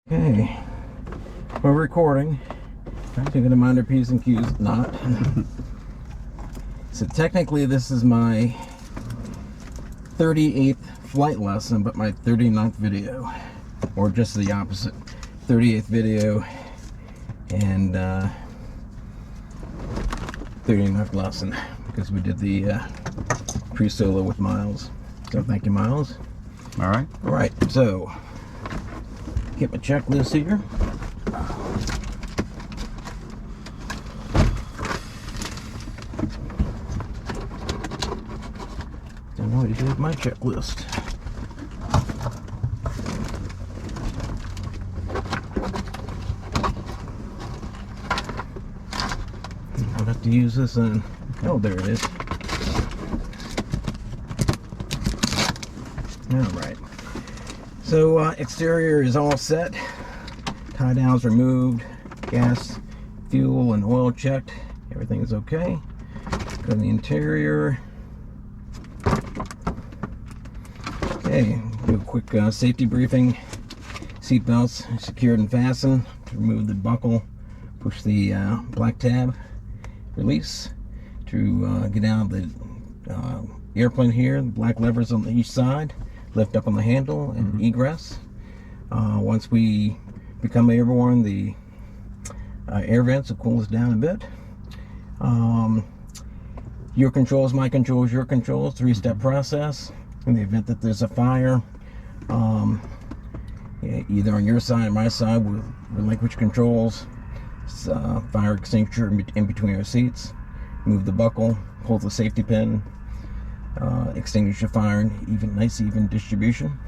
Okay, we're recording. I'm going to mind our P's and Q's, not. So technically this is my 38th flight lesson, but my 39th video. Or just the opposite. 38th video and 39th lesson. Because we did the pre-solo with Miles. So thank you, Miles. Alright. Alright, so get my checklist here. Don't know what to do with my checklist. I'll have to use this and oh, there it is. Alright. So exterior is all set. Tie downs removed. Gas, fuel, and oil checked. Everything is okay. Go to the interior. Okay, do a quick safety briefing. Seat belts secured and fastened. To remove the buckle, push the black tab. Release. To get out of the airplane here, the black levers on each side. Lift up on the handle and egress. Once we become airborne, the air vents will cool us down a bit. Your controls, my controls, your controls, three-step process. In the event that there's a fire, either on your side or my side, we'll relinquish controls. Fire extinguisher in between our seats. Move the buckle, pull the safety pin. Extinguish the fire in nice even distribution.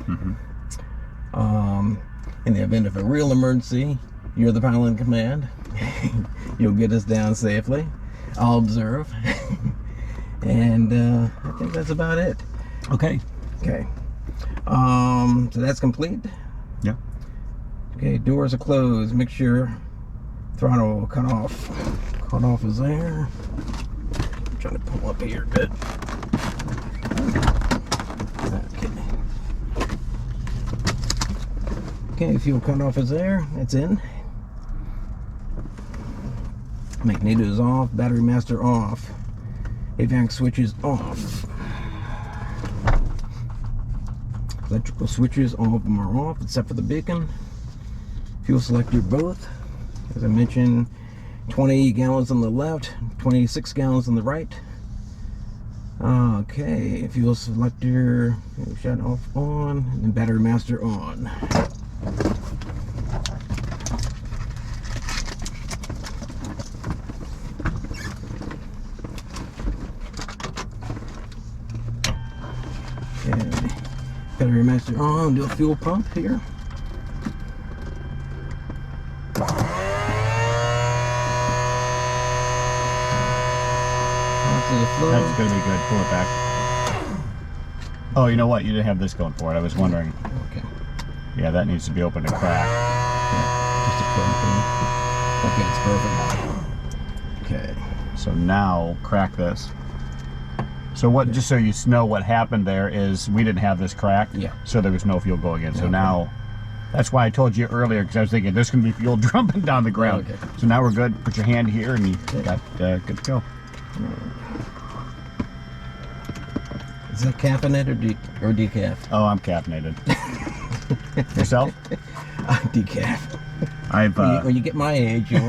In the event of a real emergency, you're the pilot in command. You'll get us down safely. I'll observe. And I think that's about it. Okay. Okay. So that's complete. Yeah. Okay, doors are closed. Make sure throttle cut off. Cut off is there. I'm trying to pull up here a bit. Okay, fuel cutoff is there. It's in. Magnetos off. Battery master off. AVAC switches off. Electrical switches, all of them are off except for the beacon. Fuel selector both. As I mentioned, 20 gallons on the left, 26 gallons on the right. Okay, fuel selector shut off on, and battery master on. Okay, battery master on. Do a fuel pump here. That's going to be good. Pull it back. Oh, you know what? You didn't have this going for it. I was wondering. Okay. Yeah, that needs to be open to crack. Yeah, just a crack thing. Okay, it's perfect. Okay. So now, crack this. So what? Just so you know, what happened there is we didn't have this cracked. Yeah. So there was no fuel going in. So Okay. now, that's why I told you earlier, because I was thinking there's going to be fuel dumping down the ground. Okay. So now we're good. Put your hand here, and you got good to go. Is that caffeinated or decaf? Oh, I'm caffeinated. Yourself? Decaf. I've when you get my age, you're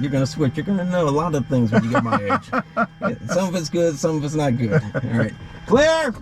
gonna switch. You're gonna know a lot of things when you get my age. Some of it's good, some of it's not good. All right, clear.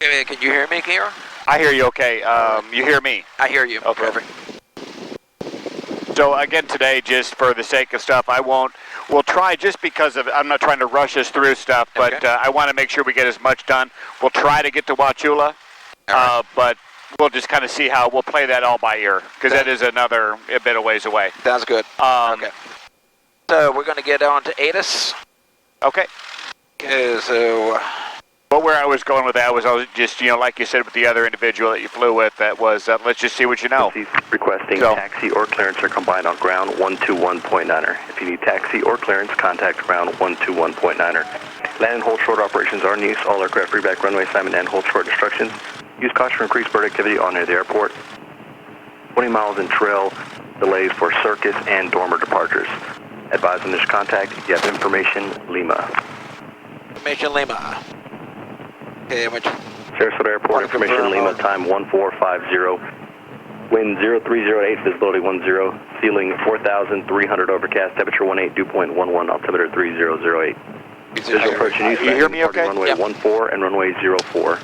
Can you hear me here? I hear you okay. You hear me? I hear you. Okay. Perfect. So again today, just for the sake of stuff, we'll try just because of, I'm not trying to rush us through stuff, but Okay. I want to make sure we get as much done. We'll try to get to Wauchula, Right. but we'll just kind of see how, we'll play that all by ear, because that is a bit of ways away. Sounds good. Okay. So we're going to get on to ATIS. Okay. Okay, so... But where I was going with that was just, like you said with the other individual that you flew with, that was, let's just see what you know. Requesting taxi or clearance are combined on ground 121.9er. If you need taxi or clearance, contact ground 121.9er. Land and hold short operations are in use. All aircraft reback runway assignment and hold short instructions. Use caution for increased bird activity on near the airport. 20 miles in trail delays for circus and dormer departures. Advise on initial contact. You have information, Lima. Information Lima. Okay, which... Sarasota Airport, information Lima, time 1450. Wind 0308, visibility 10. Ceiling 4,300 overcast, temperature 18, dew point 11, altimeter 3008. Visual approach and use. You hear me okay? Runway 14 and runway 04.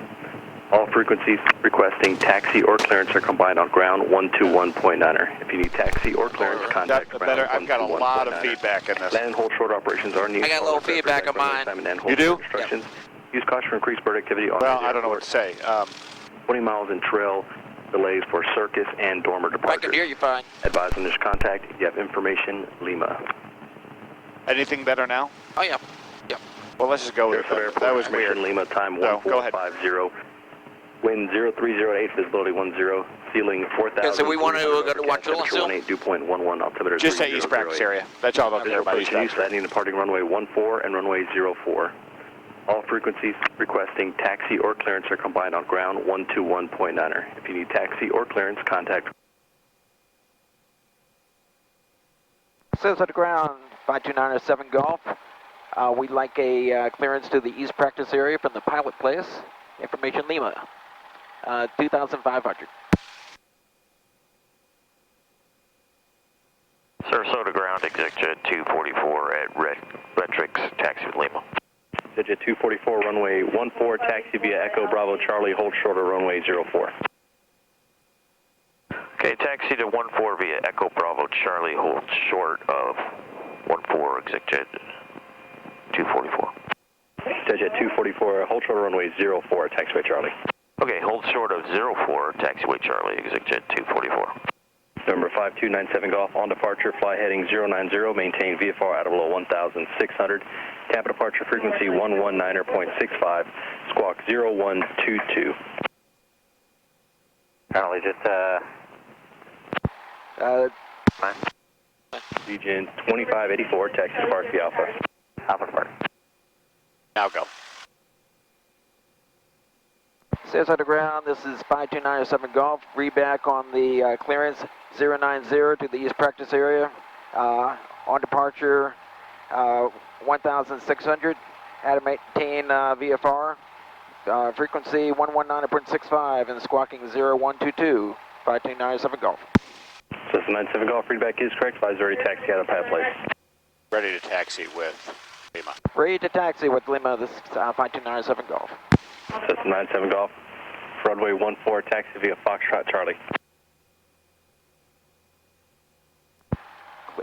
All frequencies requesting taxi or clearance are combined on ground 121.9er. If you need taxi or clearance, contact That's ground better. I've got a lot of 121.9er. feedback in this. Land and hold short operations are in use. I got a little feedback on mine. You do? Instructions. Use caution for increased bird activity on Well, I don't know what to say. 20 miles in trail delays for circus and dormer I departures. can hear you fine. Advise on initial contact. You have information, Lima. Anything better now? Oh, yeah. Yep. Well, let's just go with Sarasota it. Airport, That was information weird. Lima, time No, go ahead. 1450. Wind 0308, visibility 10. Ceiling 4,000. Okay, so we want to go to Wauchula still? 18, dew point 11, altimeter Just say East Practice 3008. area. That's all I'll care about. East Use Practice. landing and departing runway 14 and runway 04. All frequencies requesting taxi or clearance are combined on ground 121.9er. If you need taxi or clearance, contact. Sarasota Ground, 5297 Golf. We'd like a clearance to the East Practice area from the pilot place. Information Lima, 2,500. Sarasota Ground, exit 244 at Retrix, taxi with Lima. Digit 244, runway 14, taxi via Echo Bravo Charlie, hold short of runway 04. Okay, taxi to 14 via Echo Bravo Charlie, hold short of 14, exit 244. Digit 244, hold short of runway 04, taxiway Charlie. Okay, hold short of 04, taxiway Charlie, exit 244. Number 5297 Golf, on departure, fly heading 090, maintain VFR out of below 1,600. Tampa Departure frequency 119.65, squawk 0122. Charlie, just, Region 2584, taxi to Park Alpha. Alpha Park. Now go. Sarasota Ground, this is 5297 Golf. Reback on the clearance 090 to the East Practice area. On departure 1,600. Had to maintain VFR. Frequency 119.65 and squawking 0122. 5297 Golf. Cessna 97 Golf, feedback is correct. Flies already taxi out of Pat Place. Ready to taxi with Lima. Ready to taxi with Lima, this is 5297 Golf. Cessna 97 Golf, runway 14, taxi via Foxtrot Charlie.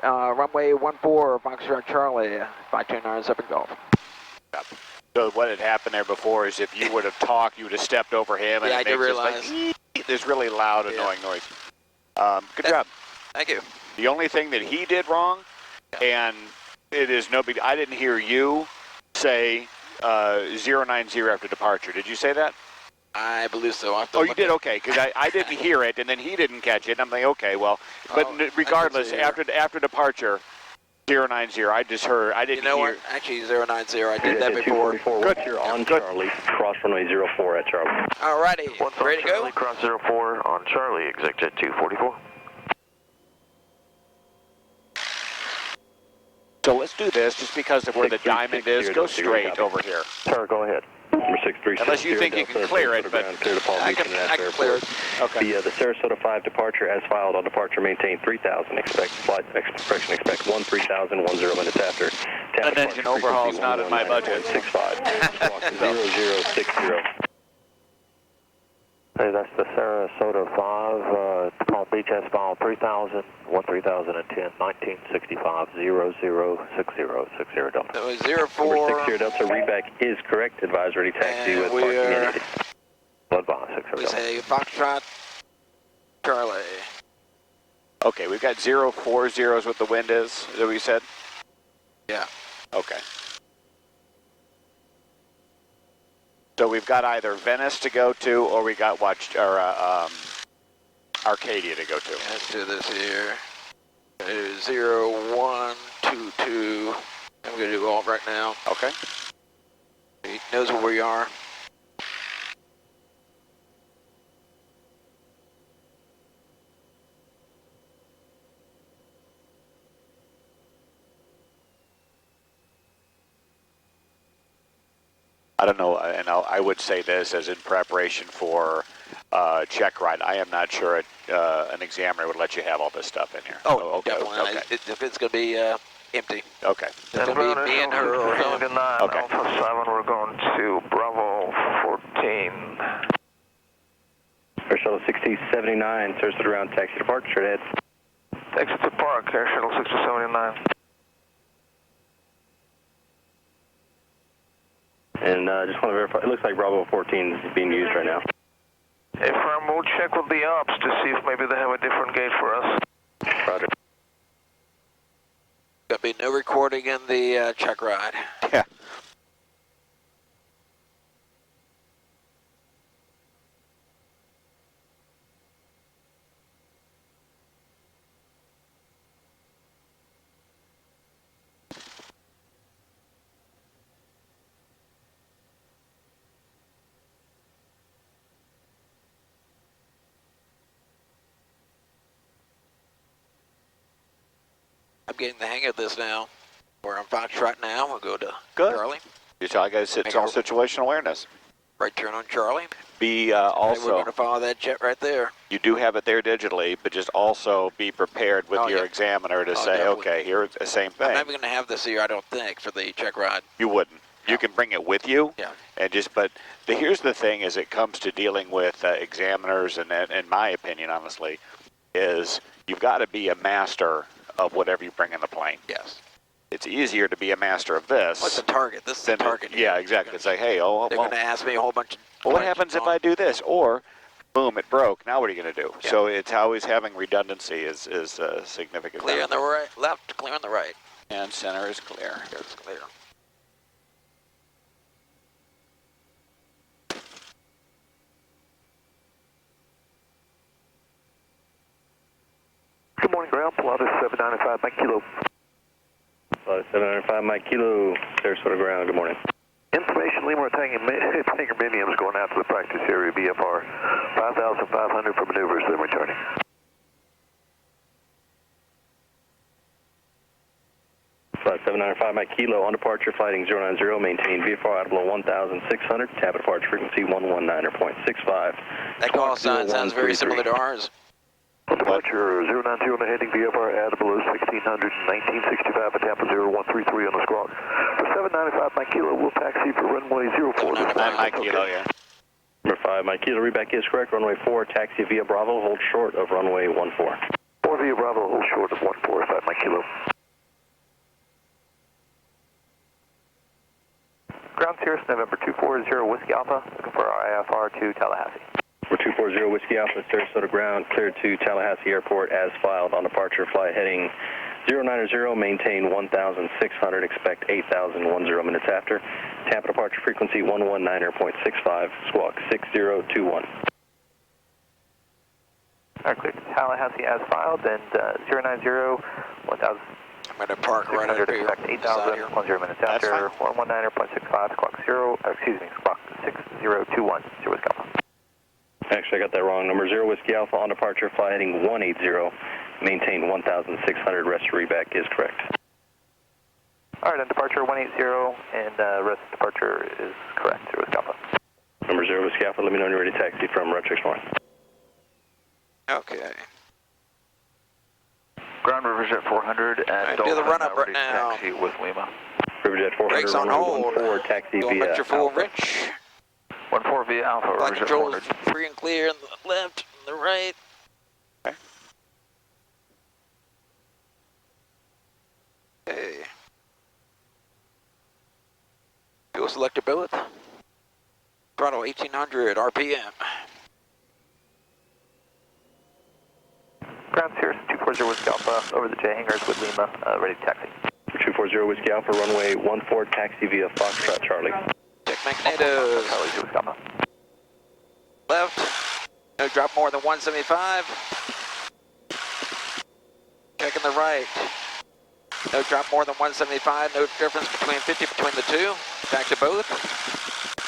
Runway 14, Foxtrot Charlie, 5297 Golf. So what had happened there before is if you would have talked, you would have stepped over him, and Yeah, I it did makes realize. this really loud, annoying noise. Good job. Thank you. The only thing that he did wrong, and it is no big, I didn't hear you say 090 after departure. Did you say that? I believe so. Oh, you did? Okay, because I didn't hear it, and then he didn't catch it. And I'm like, okay, well, but regardless, after departure, 090, I just heard, I didn't hear. You know what? Actually, 090, I did that before. Good. You're on Charlie, cross runway 04 at Charlie. Alrighty, ready to go? Charlie, cross 04 on Charlie, exit 244. So let's do this, just because of where the diamond is, go straight over here. Sir, go ahead. Number 636. Unless you think you can clear it, but clear to Palm I Beach can International clear it. Airport. Okay. The Sarasota 5 departure as filed on departure maintain 3,000. Expect flight expression expect 13,000 10 minutes after. An engine overhaul is not in my budget. 65. Squawk 0060. Hey, that's the Sarasota 5, Palm Beach S-Mile 3000, 3010, 1965, 006060 Delta. That was 04. Number 60 Delta, reback is correct. Advise ready taxi And with we parking are- indicated. Blood bomb 60 We Delta. say Foxtrot, Charlie. Okay, we've got 040 is what the wind is that we said? Yeah. Okay. So we've got either Venice to go to, or we got Arcadia to go to. Let's do this here. Do 0122. I'm going to do all right now. Okay. He knows where we are. I don't know, and I would say this as in preparation for check ride. I am not sure an examiner would let you have all this stuff in here. Okay. Definitely. Okay. If it's going to be empty. Okay. It's going to be me and her or him. Okay. Alpha 7, we're going to Bravo 14. Air Shuttle 6079, Sarasota Ground, taxi to park, straight ahead. Exit to park, Air Shuttle 6079. And just want to verify, it looks like Bravo 14 is being used right now. If we'll check with the ops to see if maybe they have a different gate for us. Roger. Going to be no recording in the check ride. Yeah. I'm getting the hang of this now. We're on Foxtrot now. We'll go to Good. Charlie. You tell I guys it's all situational awareness. Right turn on Charlie. Be We're also, going to follow that jet right there. you do have it there digitally, but just also be prepared with Oh, your yeah. examiner to say, definitely. okay, here's the same I'm thing. not even going to have this here, I don't think, for the check ride. You wouldn't. You No. can bring it with you. Yeah. And just, but here's the thing: as it comes to dealing with examiners, and in my opinion, honestly, is you've got to be a master of whatever you bring in the plane. Yes. It's easier to be a master of this. What's the target? This is the than target. yeah, exactly. It's like, hey, They're well, going to ask me a whole bunch of... what happens if I do this? Or, boom, it broke. Now what are you going to do? Yeah. So it's always having redundancy is significant. Clear on the right, left, clear on the right. And center is clear. It's clear. Good morning, ground. Pilatus 795 Mike Kilo. 795 Mike Kilo, Sarasota Ground, good morning. Information, Lima Tanger Miniums going out to the practice area, VFR 5,500 for maneuvers, then returning. Flight 795 Mike Kilo, on departure, flighting 090, maintain VFR out below 1,600, Tampa Departure frequency 119.65. That call sign sounds very similar to ours. Departure 090 on the heading, VFR out below 1,600, 1965 at Tampa 0133 on the squawk. For 795 Mike Kilo, we'll taxi for runway 04. 9 Mike Kilo, yeah. Number 5 Mike Kilo, reback is correct, runway 4, taxi via Bravo, hold short of runway 14. 4 via Bravo, hold short of 145 Mike Kilo. Ground Cirrus, November 240 Whiskey Alpha, looking for our IFR to Tallahassee. Number 240 Whiskey Alpha, Sarasota Ground, cleared to Tallahassee Airport as filed on departure, flight heading 090, maintain 1,600, expect 8,010 minutes after. Tampa Departure frequency 119.65, squawk 6021. Alright, clear to Tallahassee as filed, and 090, 1,000. I'm going to park right up here. Expect 8,010 minutes That's after. 119.65, squawk 6021, 0 Whiskey Alpha. Actually, I got that wrong. Number 0 Whiskey Alpha on departure, flight heading 180, maintain 1,600, rest reback is correct. Alright, on departure 180, and rest departure is correct, 0 Whiskey Alpha. Number 0 Whiskey Alpha, let me know when you're ready to taxi from Retrix North. Okay. Ground Riverjet 400 at Do the run-up right now. Taxi with Lima. Riverjet 400, Brakes on runway hold. 14, taxi Going via at your full Alpha. wrench. 14 via Alpha. Flight Roger, control is 400. free and clear in the left and the right. Okay. Okay. Fuel selector billet. Throttle 1800 RPM. Ground Cirrus 240 Whiskey Alpha over the J hangars with Lima, ready to taxi. 240 Whiskey Alpha, runway 14, taxi via Foxtrot Charlie. Check magnetos. Charlie 2 Whiskey Alpha. Left. No drop more than 175. Checking the right. No drop more than 175. No difference between 50 between the two. Back to both.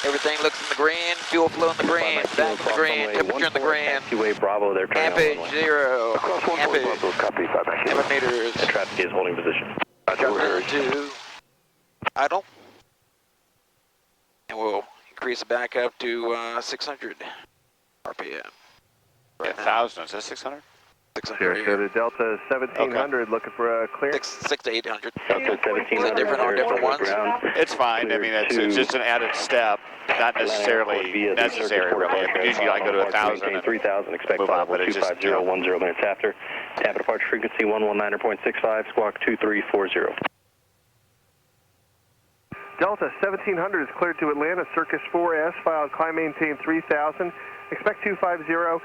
Everything looks in the green. Fuel flow in the green. Back in the green. Temperature in the green. Taxiway Bravo, they're turning on Ampage runway. 14 0. Bravo, Ampage. copy, 5 back here. Meters. Traffic is holding position. Drop to idle. And we'll increase it back up to 600 RPM. Right now. 1,000, is that 600? 600. Sarasota Delta 1700, looking for a clear. 6 to 800. Delta 1700. Is it different on different ones? Ground. It's fine. I mean, it's just an added step. Not necessarily necessary, really. I mean, usually I go to 1,000 and 3,000, expect move on, but it's just, 25010 minutes after. Tampa Departure frequency 119.65, squawk 2340. Delta 1700 is cleared to Atlanta, Circus 4S, filed climb maintain 3000, expect 250,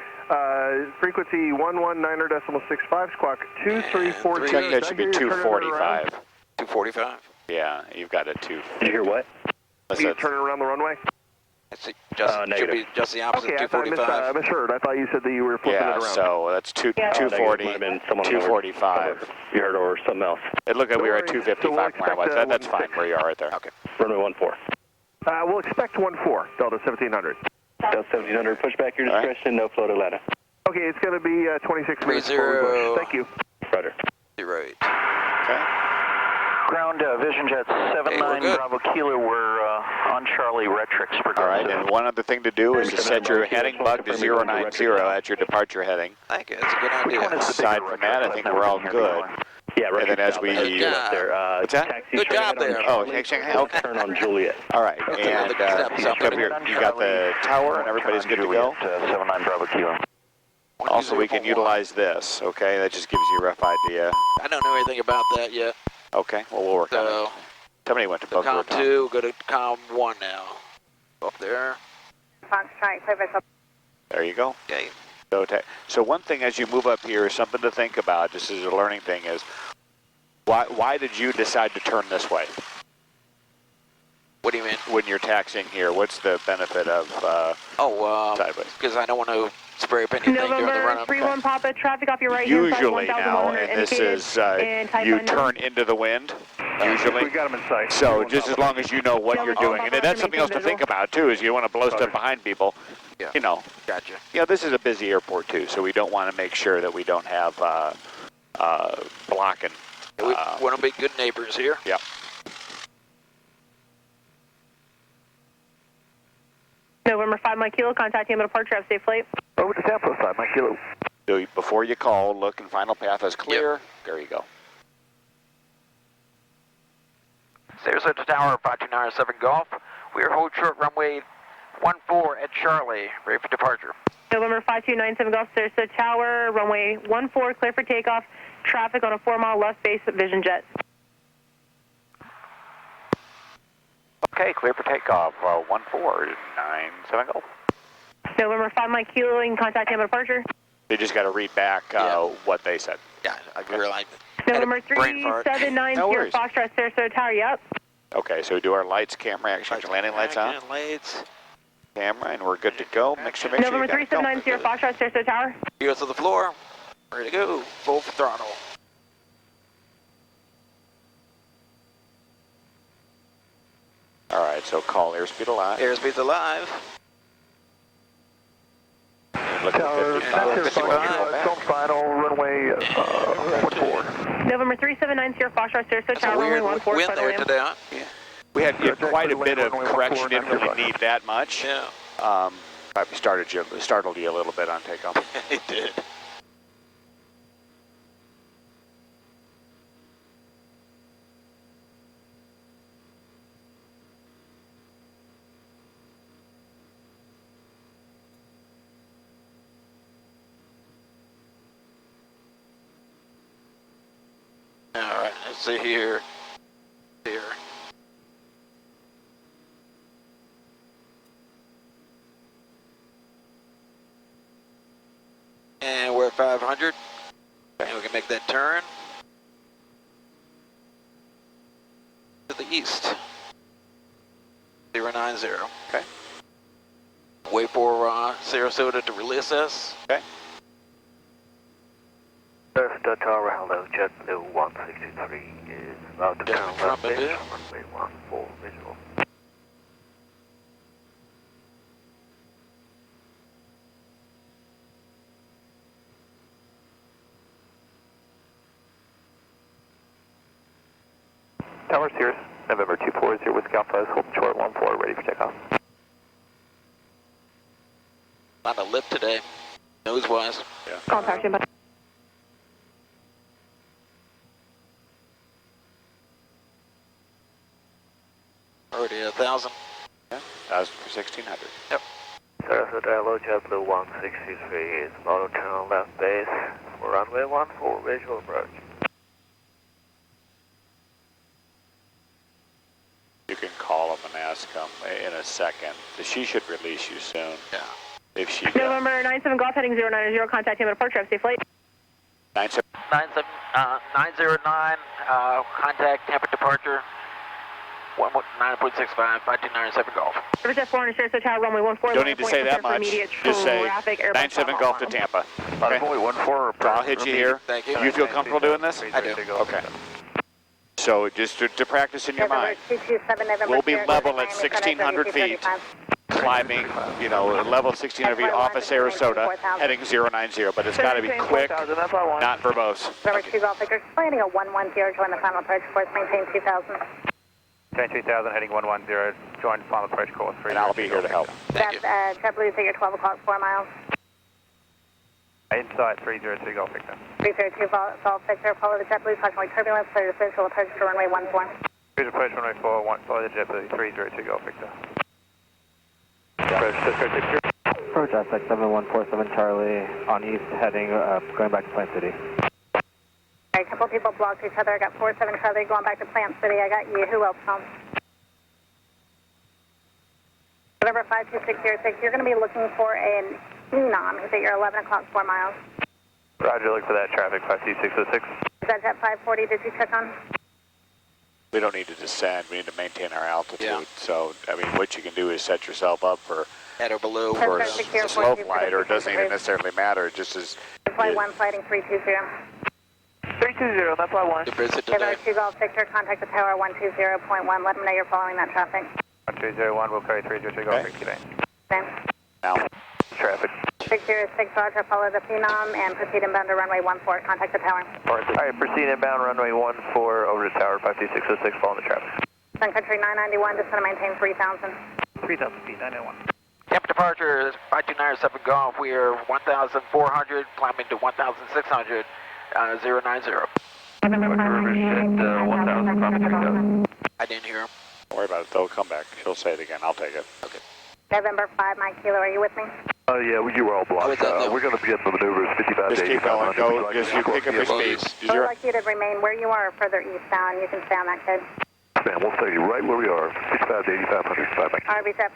frequency 119.65, squawk 2340. check that should be 245. 245. Yeah, you've got a 2. Did you hear what? Unless You that's- turning around the runway? It's just, should negative. be just the opposite, Okay, I thought I 245. misheard. I thought you said that you were flipping Yeah, it around. so that's 240, Might have been someone over. 245. You heard or something else. It looked like we were at So we'll 255 from where I was. expect, That's fine where you are right there. Okay. Runway 14. We'll expect 14, Delta 1700. Delta 1700, push back your All right. discretion, no flow to Atlanta. Okay, it's going to be 26 minutes 30. forward push. Thank you. Roger. 08. Okay. Ground Vision Jet 79 good. Bravo Kilo, we're on Charlie Retrix. All right, and one other thing to do is to set your heading bug to 090 at your departure heading. Thank you. That's a good idea. Aside from that, I think we're all good. Yeah, And then as we- Good job. What's that? Taxi Good straight job ahead on there. Oh, Charlie, okay. turn on Juliet. All right, Okay, and the steps up. you got the tower and everybody's good to go. 79 Bravo Kilo. Also, we can utilize this, okay? That just gives you a rough idea. I don't know anything about that yet. Okay, well, we'll work on it. So, Somebody went to the Boca com Raton. 2, go to com 1 now. Up there. Foxtrot, clear by There you go. Okay. So one thing as you move up here is something to think about, just as a learning thing, is why did you decide to turn this way What do you mean? when you're taxiing here? What's the benefit of sideways? Because I don't want to spray paint anything during the November run-up. 31 Papa, traffic off your right hand side, Usually now, 1100 and this indicated, is, and type you unknown. turn into the wind, usually. We got him in sight. So just as long as you know what you're doing, and that's something else to think about too, is you want to blow stuff behind people. Yeah. You know, Gotcha. this is a busy airport too, so we don't want to make sure that we don't have blocking. We want to be good neighbors here. Yep. November 5 Mike Kilo, contact Tampa Departure, have a safe flight. Over to Tampa, 5 Mike Kilo. So before you call, look and final path is clear. There you go. Sarasota Tower, 5297 Golf. We are hold short runway 14 at Charlie, ready for departure. November 5297 Golf, Sarasota Tower, runway 14, clear for takeoff. Traffic on a 4-mile left base of Vision Jet. Okay, clear for takeoff. 1497 Golf. November 5 Mike Kilo, you can contact Tampa Departure. You just got to read back what they said. Yeah, I realize. November 3790 No worries. Foxtrot, Sarasota Tower, yep. Okay, so we do our lights, camera, action, landing lights on. Lights. Camera, and we're good to go. Make sure you November got it. Go. 3790 Foxtrot, Sarasota Tower. You go to the floor. Ready to go. Full throttle. All right, so call airspeed alive. Airspeed's alive. Look at Tower, 55. film final, runway 14. November 3790 Foxtrot, Sarasota That's a Tower, weird runway 14, wind there final today, huh? We had quite a bit of correction. Didn't really need that much. Yeah. Probably startled you a little bit on takeoff. It did. All right, let's see here. Here. And we're at 500. And we can make that turn to the east. 090. Okay. Wait for Sarasota to release us. Okay. Sarasota Tower, hello, JetBlue 163 is about to turn left base, runway 14 visual. Tower Sears, November 240 with Alpha, holding short 14, ready for takeoff. On the lip today, nose-wise. Yeah. Contact you, Already 1,000. Yeah. 1,000 for 1,600. Yep. Sarasota, hello, JetBlue 163 is about to turn left base for runway 14, visual approach. You can call them and ask them in a second. She should release you soon. Yeah. If she November 97 Golf heading 090, contact Tampa Departure, have safe flight. 909, contact Tampa Departure, 9.65, 5297 Golf. Service at 400 Sarasota Tower, runway 14. Don't need to say that much. Just say 97 Golf to Tampa. Okay. Runway 14. I'll hit you here. Thank you. You feel comfortable doing this? I do. Okay. So just to practice in your mind, we'll be level at 1,600 feet, climbing, you know, level 1,600 feet off of Sarasota, heading 090, but it's got to be quick, not verbose. Number 2 Golf Victor, landing at 110, join the final approach course, maintain 2,000. Maintain 2,000, heading 110, join final approach course. And I'll be here to help. Thank you. JetBlue, take your 12 o'clock, 4 miles. Inside 302 Golf Victor. 302 Golf Victor, follow the JetBlue, approximately turbulence, clear to visual approach to runway 14. Clear approach runway 41, follow the JetBlue 302 Golf Victor. Approach, Approach aspect 7147 Charlie on east, heading, going back to Plant City. A couple people blocked each other. I got 47 Charlie going back to Plant City. I got you. Who else home? November 52606, you're going to be looking for an Enom. He's at your 11 o'clock, 4 miles. Roger, look for that traffic, 52606. Is that Jet 540? Did you check on? We don't need to descend. We need to maintain our altitude. Yeah. So, I mean, what you can do is set yourself up for At or below. for a slow flight, or it doesn't even necessarily matter. It just is. Flight 1, flighting 320. 320, that's why I want. To visit November today. 2 Golf Victor, contact the tower 120.1. Let them know you're following that traffic. 1201, we'll carry 302 Golf Victor today. Same. Now, Traffic. 606 Roger, follow the Phenom and proceed inbound to runway 14. Contact the tower. Alright, proceed inbound runway 14 over to tower 52606, following the traffic. Sun Country 991, just going to maintain 3,000. 3,000 feet, 991. Tampa Departure, 5297 Golf. We are 1,400, climbing to 1,600, 090. I didn't hear him. don't worry about it. They'll come back. She'll say it again. I'll take it. Okay. November 5, Mike Kilo, are you with me? Yeah, you were all blocked. We're going to begin the maneuvers 55 Just to keep going. 8500. Go, just you pick up your speeds. I would like you to remain where you are further eastbound. You can stay on that code. Man, we'll stay right where we are, 55 to 8500. Bye, Mike. RB's at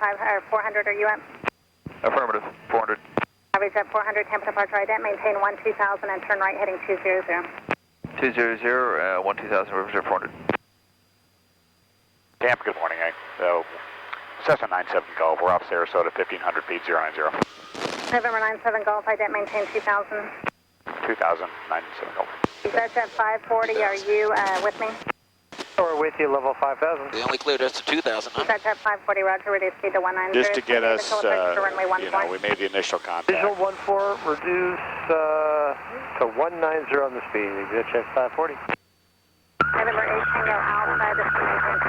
400, are you at? Affirmative, 400. RB's at 400, Tampa Departure, ident, maintain 12000 and turn right heading 200. 200, 12000, represent 400. Tampa, good morning. So, Cessna 97 Golf. We're off Sarasota, 1,500 feet, 090. November 97 Golf, ident, maintain 2000. 2,000, 97 Golf. That's at 540, are you with me? We're with you, level 5000. They only cleared us to 2,000, huh? That's at 540, Roger, reduce speed to 190. Just to get us, we made the initial contact. Visual 14, reduce to 190 on the speed. Exit check 540. November 8 Tango outside, just to maintain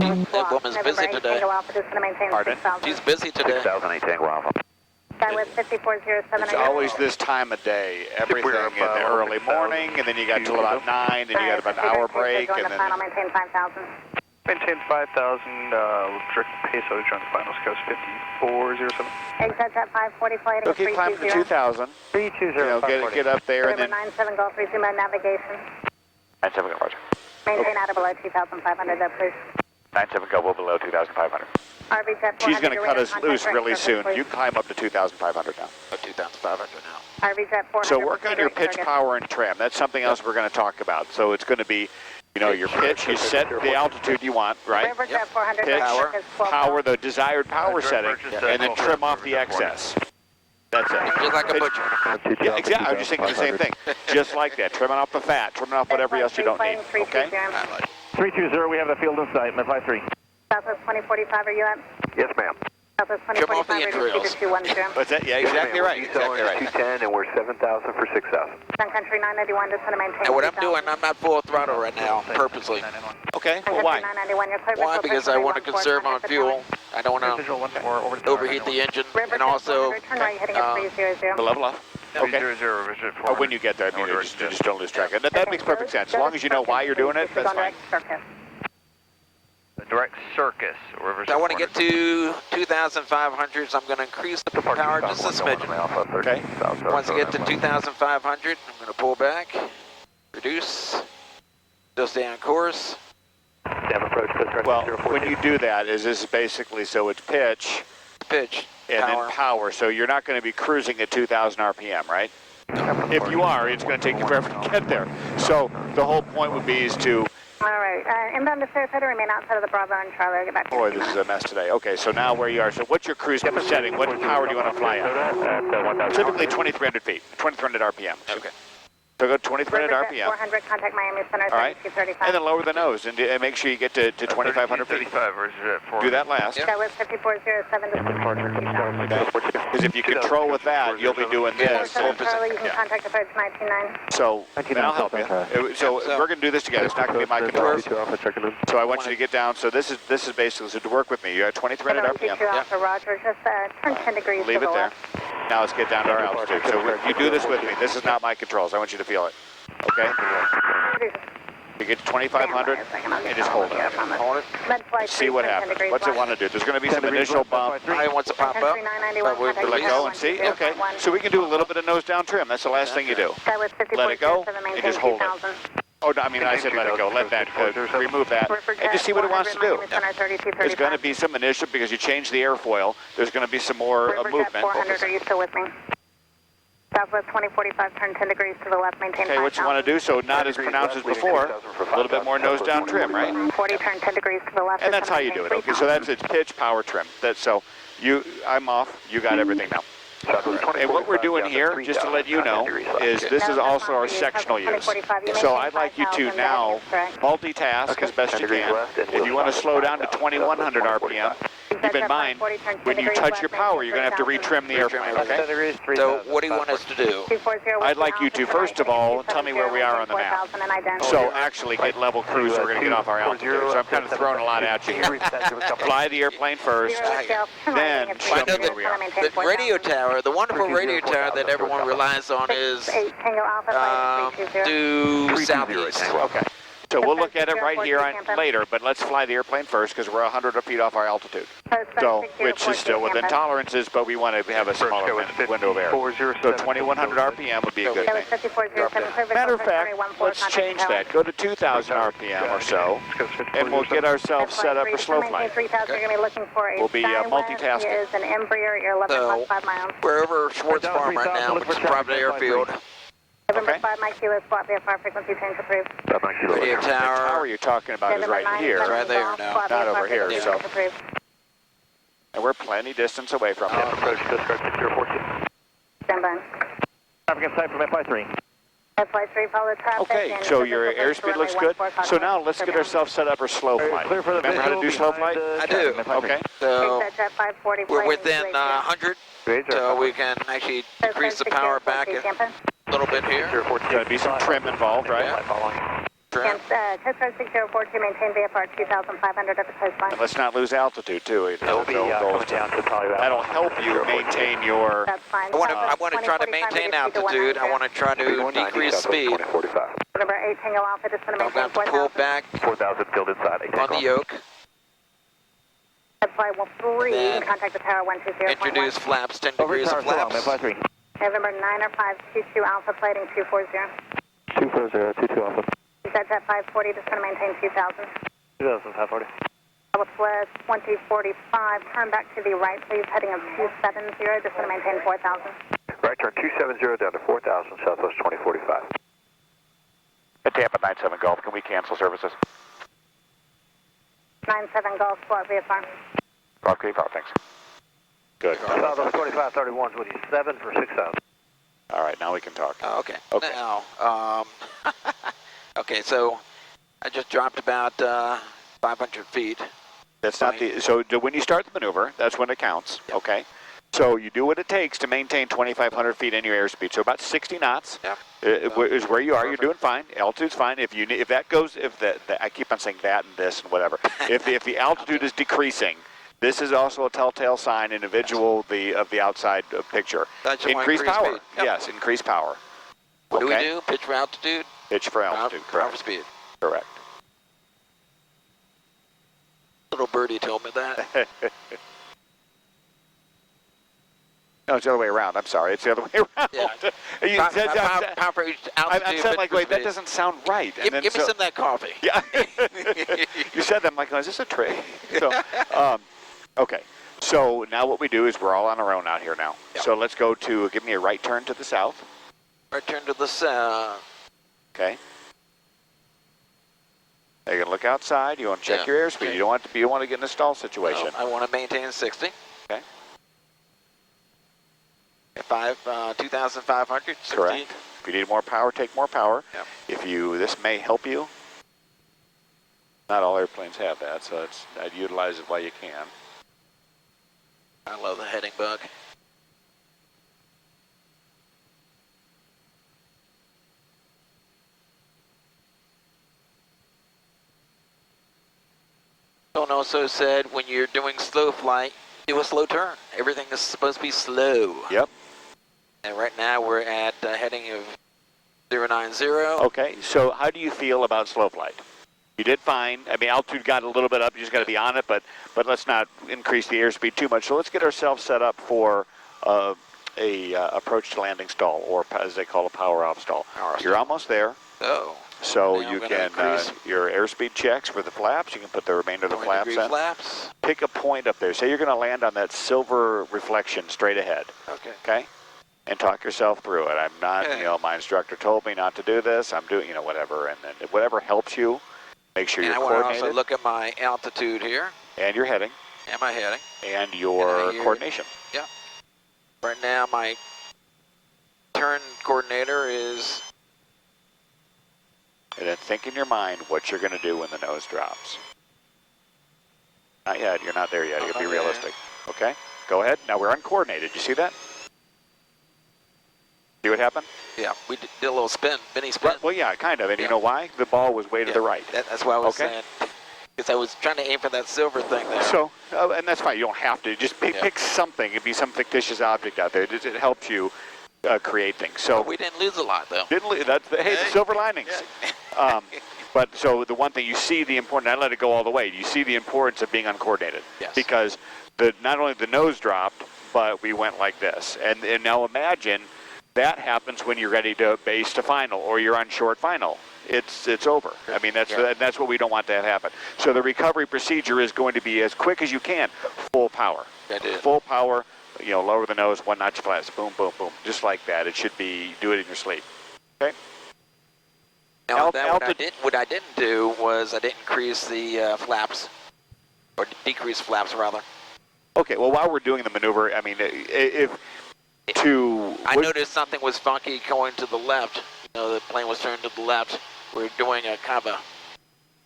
6,000. That woman's busy today. Tango Alpha, just to maintain 6,000. She's busy today. 6008 Tango Alpha. That was 5407. It's always this time of day. Everything in the early morning, and then you got till about 9, and you got about an hour break, and then. Final, maintain 5,000. Maintain 5,000, direct pesos on the finals coast 5407. Exit at 540, flight So keep climbing to 2,000. 320, Get up there and then 97 Golf, resume at navigation. 97 go, Roger. Maintain out of below 2,500 though, please. 97 go, well below 2,500. RV jet 400. She's going to cut us contact loose direct really surface, soon. please. You climb up to 2,500 now. 2,500 now. RV jet 400. So work on your pitch, power, and trim. That's something else we're going to talk about. So it's going to be, you know, your pitch. You set the altitude you want, right? River jet 400. Pitch, direct surface, power, the desired power setting, and then trim off the excess. That's it. Just like a butcher. Yeah, exactly. I was just thinking the same thing. Just like that. Trimming off the fat, trimming off whatever else you don't need. Okay? 320, we have the field in sight, Med 3. Southwest 2045, are you at? Yes, ma'am. Southwest Trim off the 2045, entrails. 210. What's that? Yeah, exactly right. Exactly right. 210, and we're 7,000 for 6,000. Sun Country 991, just want to maintain. And what I'm doing, I'm not full throttle right now, purposely. Okay, Sun well, why? Country 991, you're clear. Why? Because I want to conserve on fuel. I don't want to overheat the engine, and also Turn right, heading at 300. The level off. Okay. 300, Or when you get there, I mean, you just don't lose track of it. That makes perfect sense. As long as you know why you're doing it, that's fine. direct circus. River I want to get to 2,500, so I'm going to increase the power just a smidgen. Okay. Once I get to 2,500, I'm going to pull back, reduce, still stay on course. Well, when you do that, is this basically, so it's pitch, and power. then power, so you're not going to be cruising at 2,000 RPM, right? If you are, it's going to take you forever to get there. So the whole point would be is to... All right, inbound to Sarasota, remain outside of the Bravo and Charlie. I'll get back to you. Boy, this is a mess today. Okay, so now where you are, so what's your cruise setting? What power do you want to fly at? Typically 2,300 feet, 2,300 RPM. Okay. So go 2,300 RPM. 400, contact Miami Center, all right. 3235. And then lower the nose and make sure you get to 2,500 feet. Do that last. That was 5407 to Because if you control with that, you'll be doing this. Charlie, you can contact the approach 199. So, and I'll help you. So we're going to do this together. It's not going to be my control. So I want you to get down. So this is basically, so to work with me, you're at 2,300 RPM. Alpha, Roger, just turn 10 degrees Leave to the it there. left. Now let's get down to our altitude. So you do this with me. This is not my controls. I want you to feel it. Okay? You get to 2,500 and just hold it. Hold it. See what happens. What's it want to do? There's going to be some initial bump. It wants to pop up. Let go and see? Okay. So we can do a little bit of nose down trim. That's the last thing you do. Let it go and just hold it. Oh, no, I mean, I said let it go. Let that go. Remove that. And just see what it wants to do. There's going to be some initial, because you changed the airfoil, there's going to be some more movement. 400, are you still with me? Southwest 2045, turn 10 degrees to the left, maintain 5,000. Okay, what you want to do, so not as pronounced as before, a little bit more nose down trim, right? 40, turn 10 degrees to the left. And that's how you do it, okay? So that's its pitch, power, trim. So I'm off, you got everything now. And what we're doing here, just to let you know, is this is also our sectional use. So I'd like you to now multitask as best you can. If you want to slow down to 2,100 RPM, keep in mind, when you touch your power, you're going to have to retrim the airplane, okay? So what do you want us to do? I'd like you to, first of all, tell me where we are on the map. So actually get level cruise, so we're going to get off our altitude. So I'm kind of throwing a lot at you here. Fly the airplane first, then show me where we are. The radio tower, the wonderful radio tower that everyone relies on is due southeast. Okay. So we'll look at it right here later, but let's fly the airplane first because we're 100 feet off our altitude. So, which is still within tolerances, but we want to have a smaller window of air. So 2,100 RPM would be a good thing. Matter of fact, let's change that. Go to 2,000 RPM or so, and we'll get ourselves set up for slow flight. We'll be multitasking. So, we're over Schwartz Farm right now, which is a private airfield. November 5, Mike Kilo, swap VFR frequency change approved. Radio The tower you're talking about is right here. It's right there now. Not over here, so. And we're plenty distance away from it. Stand by. Traffic in sight from FY3. FY3, follow traffic. Okay, so your airspeed looks good. So now let's get ourselves set up for slow flight. Remember how to do slow flight? I do. Okay. So we're within 100, so we can actually decrease the power back a little bit here. There's going to be some trim involved, right? Trim. Coast Guard 6042, maintain VFR 2,500 at the coastline. And let's not lose altitude, too. That'll help you maintain your... That's fine. I want to try to maintain altitude. I want to try to decrease speed. November 8 Tango Alpha, just going to I'm going maintain to pull 4,000. back 4,000 filled inside. on the yoke. That's flight 3, you can contact the tower 120.1. Introduce flaps, 10 degrees of flaps. November 90522 Alpha, flighting 240. 240, 22 Alpha. That's at 540, just going to maintain 2,000. 2,540. Southwest 2045, turn back to the right, please, heading of 270, just going to maintain 4,000. Right turn 270 down to 4,000, Southwest 2045. At Tampa 97 Golf, can we cancel services? 97 Golf, Squawk VFR. Golf VFR, thanks. Good. Southwest 2531 is with you, 7 for 6,000. All right, now we can talk. Oh, okay. Okay. Now, okay, so I just dropped about 500 feet. That's not the, so when you start the maneuver, that's when it counts, Yep. okay? So you do what it takes to maintain 2,500 feet in your airspeed. So about 60 knots is where you are. You're doing fine. Altitude's fine. If that goes, I keep on saying that and this and whatever. if the altitude is decreasing, this is also a telltale sign, individual of the outside picture. Increase power. Speed. Yep. Yes, increase power. What do we do? Pitch for altitude? Pitch for altitude, Power correct. for speed. Correct. Little birdie told me that. No, it's the other way around. I'm sorry. It's the other way around. Yeah. Power for altitude. I'm saying like, wait, that doesn't sound right. Give me some of that coffee. Yeah. You said that. I'm like, oh, is this a trick? So, okay. So now what we do is we're all on our own out here now. Yep. So let's go to, give me a right turn to the south. Right turn to the south. Okay. Now you're going to look outside. You want to check Yeah. your airspeed. Okay. You don't want to get in a stall situation. I want to maintain 60. Okay. 2,500. 16. Correct. If you need more power, take more power. Yep. This may help you. Not all airplanes have that, so I'd utilize it while you can. I love the heading bug. Someone also said when you're doing slow flight, do a slow turn. Everything is supposed to be slow. Yep. And right now we're at heading of 090. Okay, so how do you feel about slow flight? You did fine. I mean, altitude got a little bit up. You just got to be on it, but let's not increase the airspeed too much. So let's get ourselves set up for a approach to landing stall, or as they call a power off stall. You're almost there. Oh. So now you can, your airspeed checks for the flaps, you can put the remainder of the flaps in. Flaps. Pick a point up there. Say you're going to land on that silver reflection straight ahead. Okay. Okay? And talk yourself through it. I'm not, my instructor told me not to do this. I'm doing, whatever. And then whatever helps you, make sure you're coordinated. And I want to also look at my altitude here. And your heading. And my heading. And your coordination. Yeah. Right now my turn coordinator is... And then think in your mind what you're going to do when the nose drops. Not yet. You're not there yet. You got to be realistic. Okay? Go ahead. Now we're uncoordinated. You see that? See what happened? Yeah, we did a little spin, mini spin. Right. Well, yeah, kind of. And you know why? The ball was way to the right. That's why I was saying. Because I was trying to aim for that silver thing there. So, and that's fine. You don't have to. Just pick something. It'd be some fictitious object out there. It helps you create things. So we didn't lose a lot, though. Didn't lose. That's the silver linings. Yeah. But so the one thing you see the importance. I let it go all the way. You see the importance of being uncoordinated. Yes. Because not only the nose dropped, but we went like this. And now imagine that happens when you're ready to base to final, or you're on short final. It's over. I mean, that's what we don't want to happen. So the recovery procedure is going to be as quick as you can, full power. Full power, lower the nose, one notch flaps, boom, boom, boom, just like that. It should be, do it in your sleep. Okay? Now, what I didn't do was I didn't increase the flaps, or decrease flaps, rather. Okay, well, while we're doing the maneuver, I mean, I noticed something was funky going to the left. The plane was turned to the left. We're doing a kind of a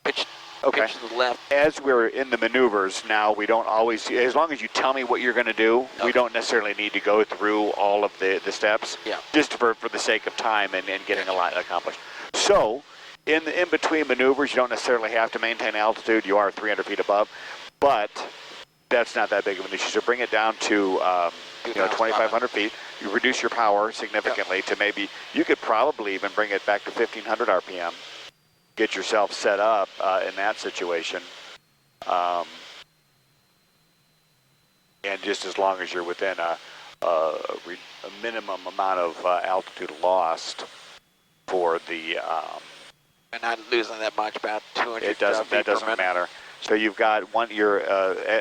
pitch to the left. As we're in the maneuvers now, we don't always, as long as you tell me what you're going to do, we don't necessarily need to go through all of the steps, just for the sake of time and getting a lot accomplished. So, in between maneuvers, you don't necessarily have to maintain altitude. You are 300 feet above, but that's not that big of an issue. So bring it down to 2,500 feet. you reduce your power significantly to maybe, you could probably even bring it back to 1500 RPM, get yourself set up in that situation. And just as long as you're within a minimum amount of altitude lost for the... and not losing that much, about 200 that doesn't matter. So you've got one, you're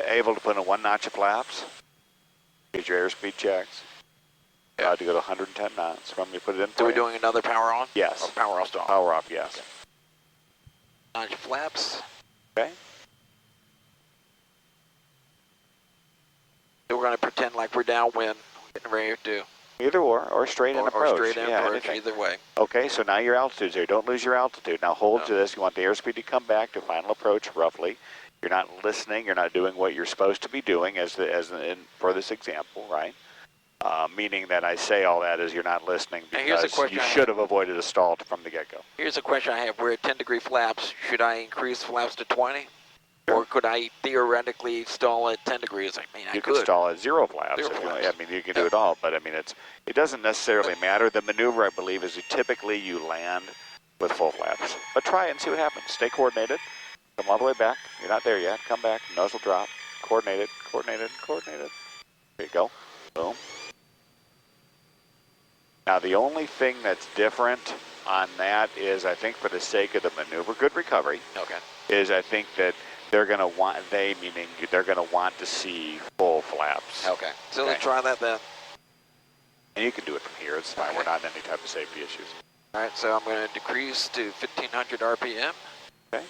able to put in 1 notch of flaps, get your airspeed checks, to go to 110 knots. From you put it in. So we're doing another power on? Yes. Or power off stall? Power off, yes. Okay. Notch flaps. Okay. So we're going to pretend like we're downwind, getting ready to... Either or straight in approach. Or straight in approach, anything. either way. Okay, so now your altitude's there. Don't lose your altitude. Now hold to this. You want the airspeed to come back to final approach roughly. You're not listening. You're not doing what you're supposed to be doing for this example, right? Meaning that I say all that is you're not listening because you should have avoided a stall from the get-go. Here's a question I have. We're at 10-degree flaps. Should I increase flaps to 20? Or could I theoretically stall at 10 degrees? I mean, you could stall at 0 flaps. I mean, you can do it all, but I mean, it doesn't necessarily matter. The maneuver, I believe, is typically you land with full flaps. But try it and see what happens. Stay coordinated. Come all the way back. You're not there yet. Come back. Nozzle drop. Coordinated, coordinated, coordinated. There you go. Boom. Now, the only thing that's different on that is, I think for the sake of the maneuver, good recovery, is I think that they're going to want, meaning they're going to want to see full flaps. Okay. So let's try that then. And you can do it from here. It's fine. We're not in any type of safety issues. All right. So I'm going to decrease to 1500 RPM. Okay.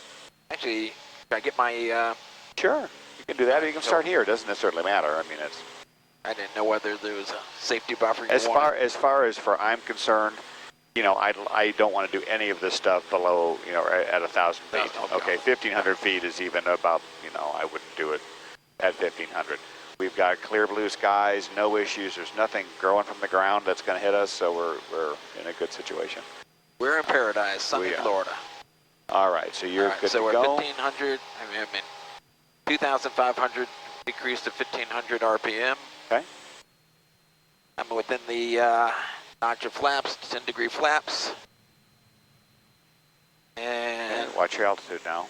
Actually, can I get my... Sure. You can do that. Or you can start here. It doesn't necessarily matter. I mean, it's... I didn't know whether there was a safety buffer. As far as I'm concerned, you know, I don't want to do any of this stuff below, you know, at 1,000 feet. Okay, 1,500 feet is even about, you know, I wouldn't do it at 1,500. We've got clear blue skies, no issues. There's nothing growing from the ground that's going to hit us, so we're in a good situation. We're in paradise, sunny Florida. All right, so you're good so to we're go. 1,500. I mean, 2,500 decreased to 1,500 RPM. Okay. I'm within the notch of flaps, 10-degree flaps. And watch your altitude now.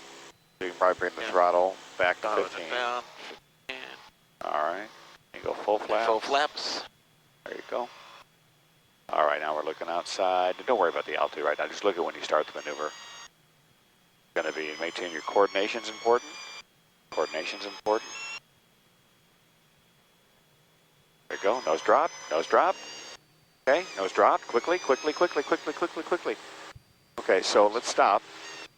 You can probably bring the throttle back to 15. All right. You go full flaps. Full flaps. There you go. All right, now we're looking outside. Don't worry about the altitude right now. Just look at when you start the maneuver. It's going to be maintain your coordination's important. Coordination's important. There you go. Nose drop. Nose drop. Okay. Nose drop. Quickly, quickly, quickly, quickly, quickly, quickly. Okay. So let's stop.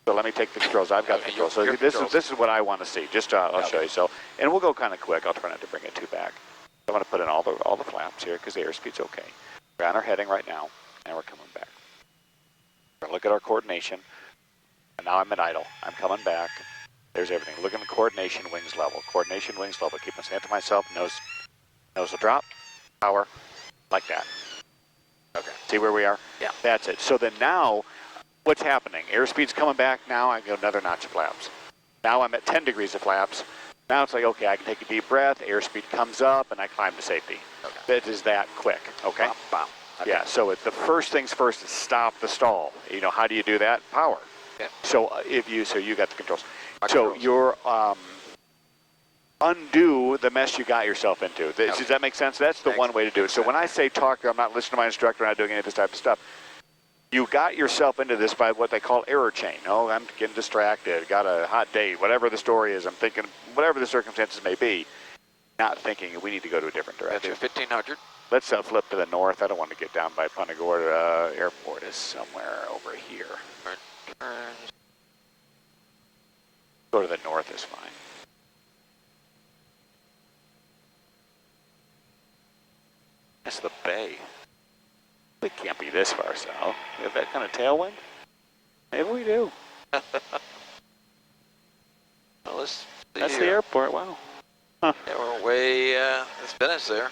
So let me take the controls. I've got the controls. So this is what I want to see. Just I'll show you. So and we'll go kind of quick. I'll try not to bring it too back. I'm going to put in all the flaps here because the airspeed's okay. We're on our heading right now, and we're coming back. We're going to look at our coordination. And now I'm at idle. I'm coming back. There's everything. Look at the coordination, wings level. Coordination, wings level. Keep on saying it to myself. Nose will drop. Power. Like that. Okay. See where we are? Yeah. That's it. So then now, what's happening? Airspeed's coming back. Now I go another notch of flaps. Now I'm at 10 degrees of flaps. Now it's like, okay, I can take a deep breath. Airspeed comes up, and I climb to safety. Okay. It is that quick. Okay? Bop, bop. Okay. Yeah, so the first things first is stop the stall. You know, how do you do that? Power. Okay. So so you got the controls. You're undo the mess you got yourself into. Does that make sense? That's the one way to do it. So when I say talk, I'm not listening to my instructor, I'm not doing any of this type of stuff. You got yourself into this by what they call error chain. Oh, I'm getting distracted, got a hot date, whatever the story is, I'm thinking, whatever the circumstances may be, not thinking we need to go to a different direction. That's 1,500. Let's flip to the north. I don't want to get down by Punta Gorda Airport. Is somewhere over here. Go to the north is fine. That's the bay. We can't be this far south. We have that kind of tailwind? Maybe we do. Well, let's see. That's the airport, wow. Huh. Yeah, we're way, let's finish there.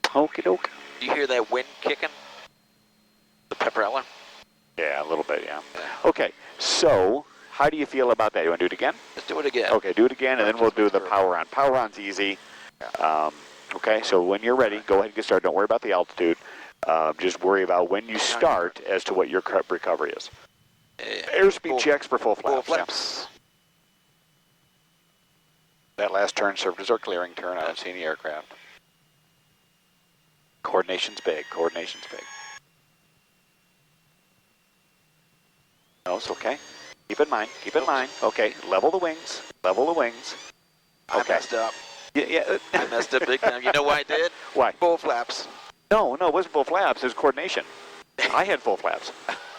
Okie doke. Do you hear that wind kicking? The pepperella? Yeah, a little bit, yeah. Okay, so how do you feel about that? You want to do it again? Let's do it again. Okay, do it again, and then we'll do the power on. Power on's easy. Okay, so when you're ready, go ahead and get started. Don't worry about the altitude. Just worry about when you start as to what your recovery is. Airspeed checks for full flaps. Full flaps. Yeah. That last turn served as our clearing turn. I don't see any aircraft. Coordination's big. Coordination's big. No, it's okay. Keep in mind. Keep in mind. Okay, level the wings. Level the wings. Okay. I messed up. Yeah. I messed up big time. You know why I did? Why? Full flaps. No, it wasn't full flaps. It was coordination. I had full flaps.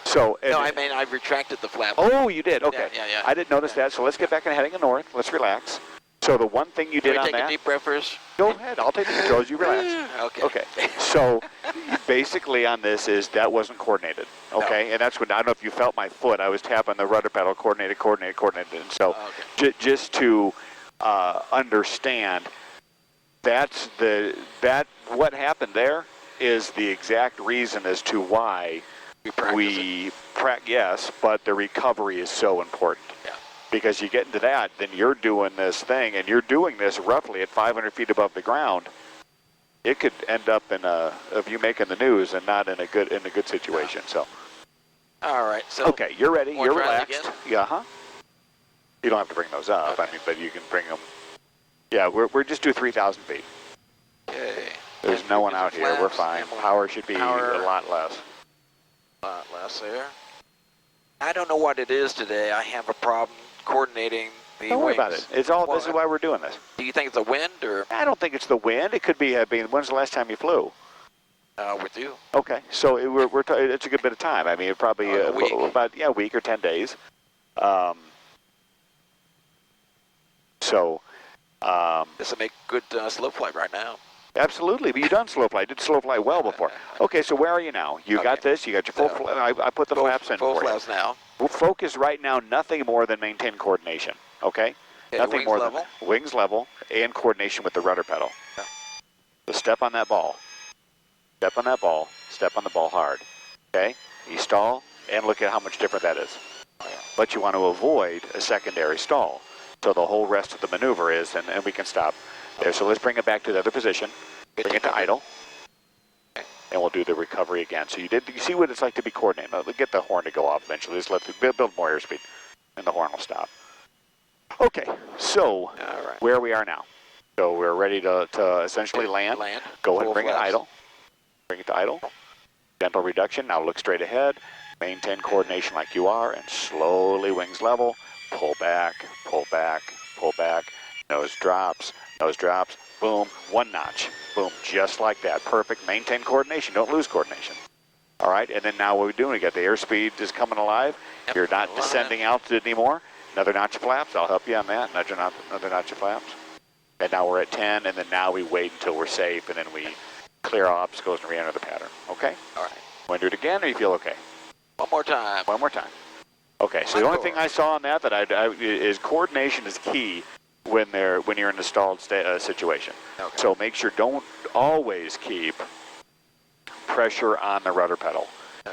So. No, I mean I retracted the flap. Oh, you did. Okay. Yeah. I didn't notice that. So let's get back in heading north. Let's relax. So the one thing you did on that. Take a deep breath first. Go ahead. I'll take the controls. You relax. Okay. So basically on this is that wasn't coordinated. Okay. No. And that's when I don't know if you felt my foot. I was tapping the rudder pedal. Coordinated. And so just to understand. What happened there is the exact reason as to why yes, but the recovery is so important. Yeah. Because you get into that, then you're doing this thing, and you're doing this roughly at 500 feet above the ground. It could end up in of you making the news and not in a good situation. So. All right. So. Okay, you're ready. You're relaxed. Again? Yeah. You don't have to bring those up. Okay. I mean, but you can bring them. Yeah, we're just do 3,000 feet. Okay. There's no one out here. We're fine. Power should be a lot less. A lot less there. I don't know what it is today. I have a problem coordinating the Don't worry wings. about it. It's all. This is why we're doing this. Do you think it's the wind or? I don't think it's the wind. It could be. When's the last time you flew? With you. Okay, so it's a good bit of time. I mean, it probably a week. About a week or 10 days. This will make good slow flight right now. Absolutely, but you've done slow flight. Did slow flight well before. Okay, so where are you now? You got this. You got your full. I put the flaps in for you. Full flaps now. We'll focus right now. Nothing more than maintain coordination. Okay. Nothing more than wings level and coordination with the rudder pedal. Yeah. So step on that ball. Step on that ball. Step on the ball hard. Okay. You stall and look at how much different that is. But you want to avoid a secondary stall. So the whole rest of the maneuver is, and we can stop there. So let's bring it back to the other position. Bring it to idle. And we'll do the recovery again. So you see what it's like to be coordinated. Now, get the horn to go off eventually. Just let build more airspeed, and the horn will stop. Okay, so where we are now. So we're ready to essentially land. Go ahead and bring it idle. Bring it to idle. Gentle reduction. Now look straight ahead. Maintain coordination like you are, and slowly wings level. Pull back, pull back, pull back. Nose drops, boom, one notch. Boom, just like that. Perfect. Maintain coordination. Don't lose coordination. All right, and then now what we're doing, we got the airspeed is coming alive. Yep. You're not descending altitude anymore. Another notch of flaps. I'll help you on that. Another notch of flaps. And now we're at 10, and then now we wait until we're safe, and then we clear obstacles and re-enter the pattern. Okay? All right. Want to do it again, or you feel okay? One more time. One more time. Okay, so the only thing I saw on that is coordination is key when you're in a stalled situation. Okay. So make sure don't always keep pressure on the rudder pedal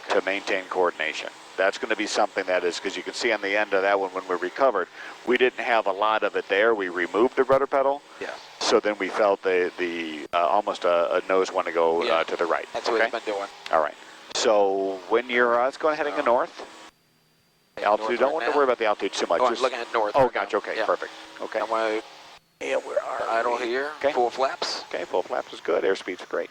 to maintain coordination. That's going to be something that is, because you can see on the end of that one when we recovered, we didn't have a lot of it there. We removed the rudder pedal. Yeah. So then we felt the almost a nose want to go to the right. That's what we've been doing. All right. So when you're, let's go ahead heading north. Altitude, don't want to worry about the altitude too much. I'm looking at north. Oh, gotcha. Okay, perfect. Okay. Yeah, we're idle here. Okay. Full flaps. Okay, full flaps is good. Airspeed's great.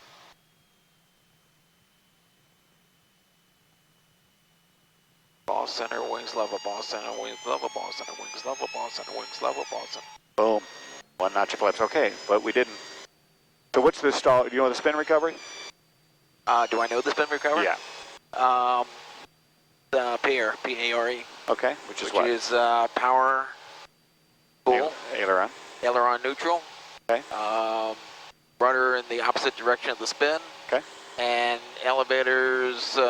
Ball center, wings level, ball center, wings level, ball center, wings level, ball center, wings level, ball center. Boom. One notch of flaps. Okay, but we didn't. So what's the stall? Do you know the spin recovery? Do I know the spin recovery? Yeah. The PARE, P-A-R-E. Okay, which is what? Which is power, full. Aileron. Aileron neutral. Okay. Rudder in the opposite direction of the spin. Okay. And elevators, you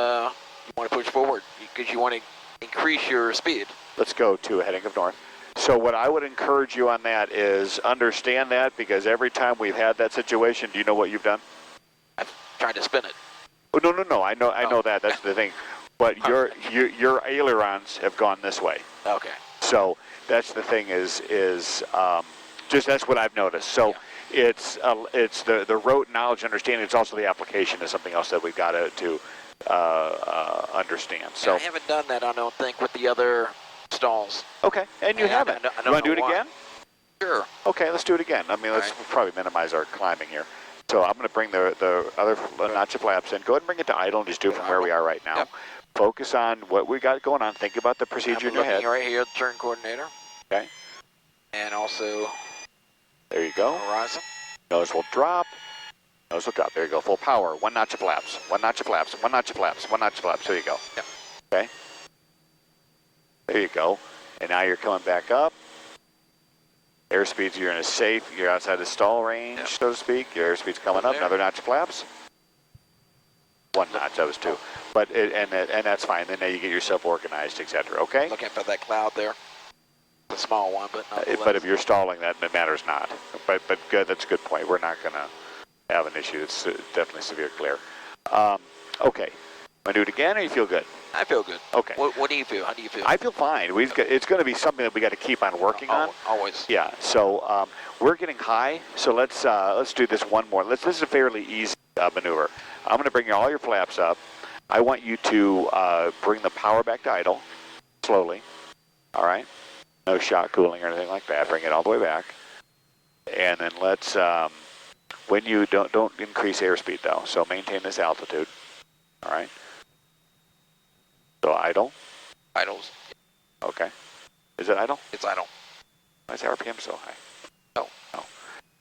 want to push forward because you want to increase your speed. Let's go to a heading of north. So what I would encourage you on that is understand that, because every time we've had that situation, do you know what you've done? I've tried to spin it. Oh, no. I know that. That's the thing. But your ailerons have gone this way. Okay. So that's the thing is just that's what I've noticed. So it's the rote knowledge and understanding. It's also the application is something else that we've got to understand. So I haven't done that, I don't think, with the other stalls. Okay, and you haven't. You want to do it again? Sure. Okay, let's do it again. I mean, let's probably minimize our climbing here. So I'm going to bring the other notch of flaps in. Go ahead and bring it to idle and just do it from where we are right now. Yep. Focus on what we got going on. Think about the procedure in your head. Right here, the turn coordinator. Okay. And also, there you go. Horizon. Nose will drop. Nose will drop. There you go. Full power. One notch of flaps. One notch of flaps. One notch of flaps. One notch of flaps. There you go. Yep. Okay. There you go. And now you're coming back up. Airspeeds, you're in a safe, you're outside the stall range, so to speak. Your airspeed's coming up, another notch of flaps. One notch, that was two. But and that's fine. Then now you get yourself organized, etc. Okay? Looking for that cloud there. The small one, but not but if you're stalling, that matters not. But good, that's a good point. We're not going to have an issue. It's definitely severe glare. Okay. Want to do it again, or you feel good? I feel good. Okay. What do you feel? How do you feel? I feel fine. It's going to be something that we got to keep on working on. Always. Yeah. So we're getting high. So let's do this one more. This is a fairly easy maneuver. I'm going to bring all your flaps up. I want you to bring the power back to idle, slowly. All right. No shock cooling or anything like that. Bring it all the way back. And then let's when you don't increase airspeed though. So maintain this altitude. All right. So idle? Idles. Okay. Is it idle? It's idle. Why is RPM so high?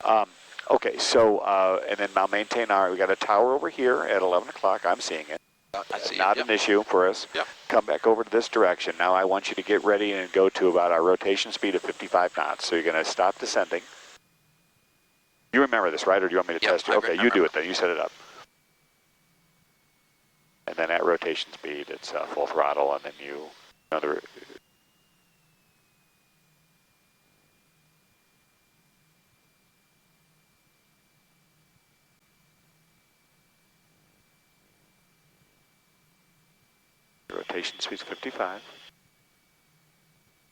No. Okay, so, and then now maintain we got a tower over here at 11 o'clock. I'm seeing it. I see Not an issue for us. Yep. Come back over to this direction. Now I want you to get ready and go to about our rotation speed of 55 knots. So you're going to stop descending. You remember this, right? Or do you want me to test you? Okay, you do it then. You set it up. And then at rotation speed, it's full throttle, and then another. Rotation speed's 55.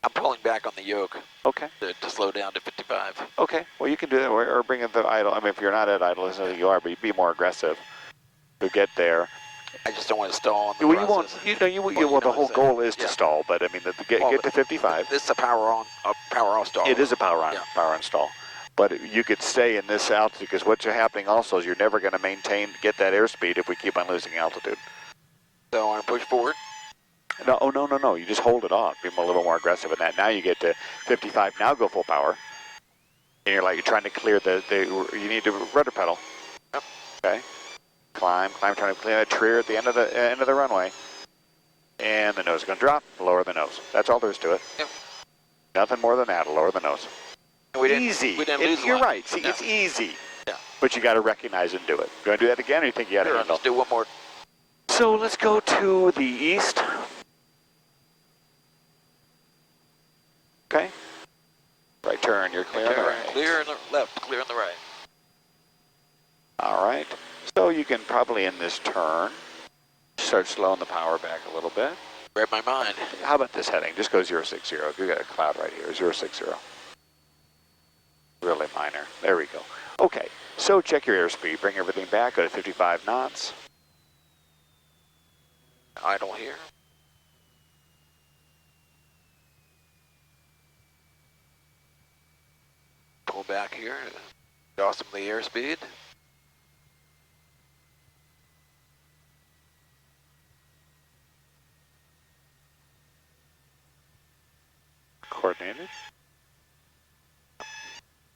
I'm pulling back on the yoke. Okay. To slow down to 55. Okay, well you can do that, or bring in the idle. I mean, if you're not at idle, there's nothing you are, but you be more aggressive to get there. I just don't want to stall on the well, the whole goal is to stall, but I mean, get to 55. This is a power off stall. It is a power on stall. But you could stay in this altitude, because what's happening also is you're never going to get that airspeed if we keep on losing altitude. So I want to push forward? No. You just hold it off. Be a little more aggressive in that. Now you get to 55. Now go full power. And you're trying to clear you need to rudder pedal. Yep. Okay. Climb, trying to clear that tree at the end of the runway. And the nose is going to drop, lower the nose. That's all there is to it. Yep. Nothing more than that, lower the nose. Easy. We didn't lose You're right. See, it's easy. Yeah. But you got to recognize and do it. You want to do that again, or you think you got to handle? Let's do one more. So let's go to the east. Okay. Right turn, you're clear on the right. Clear on the left, clear on the right. All right. So you can probably, in this turn, start slowing the power back a little bit. Read my mind. How about this heading? Just go 060. You got a cloud right here, 060. Really minor. There we go. Okay. So check your airspeed. Bring everything back. Go to 55 knots. Idle here. Pull back here. Awesome the airspeed. Coordinated.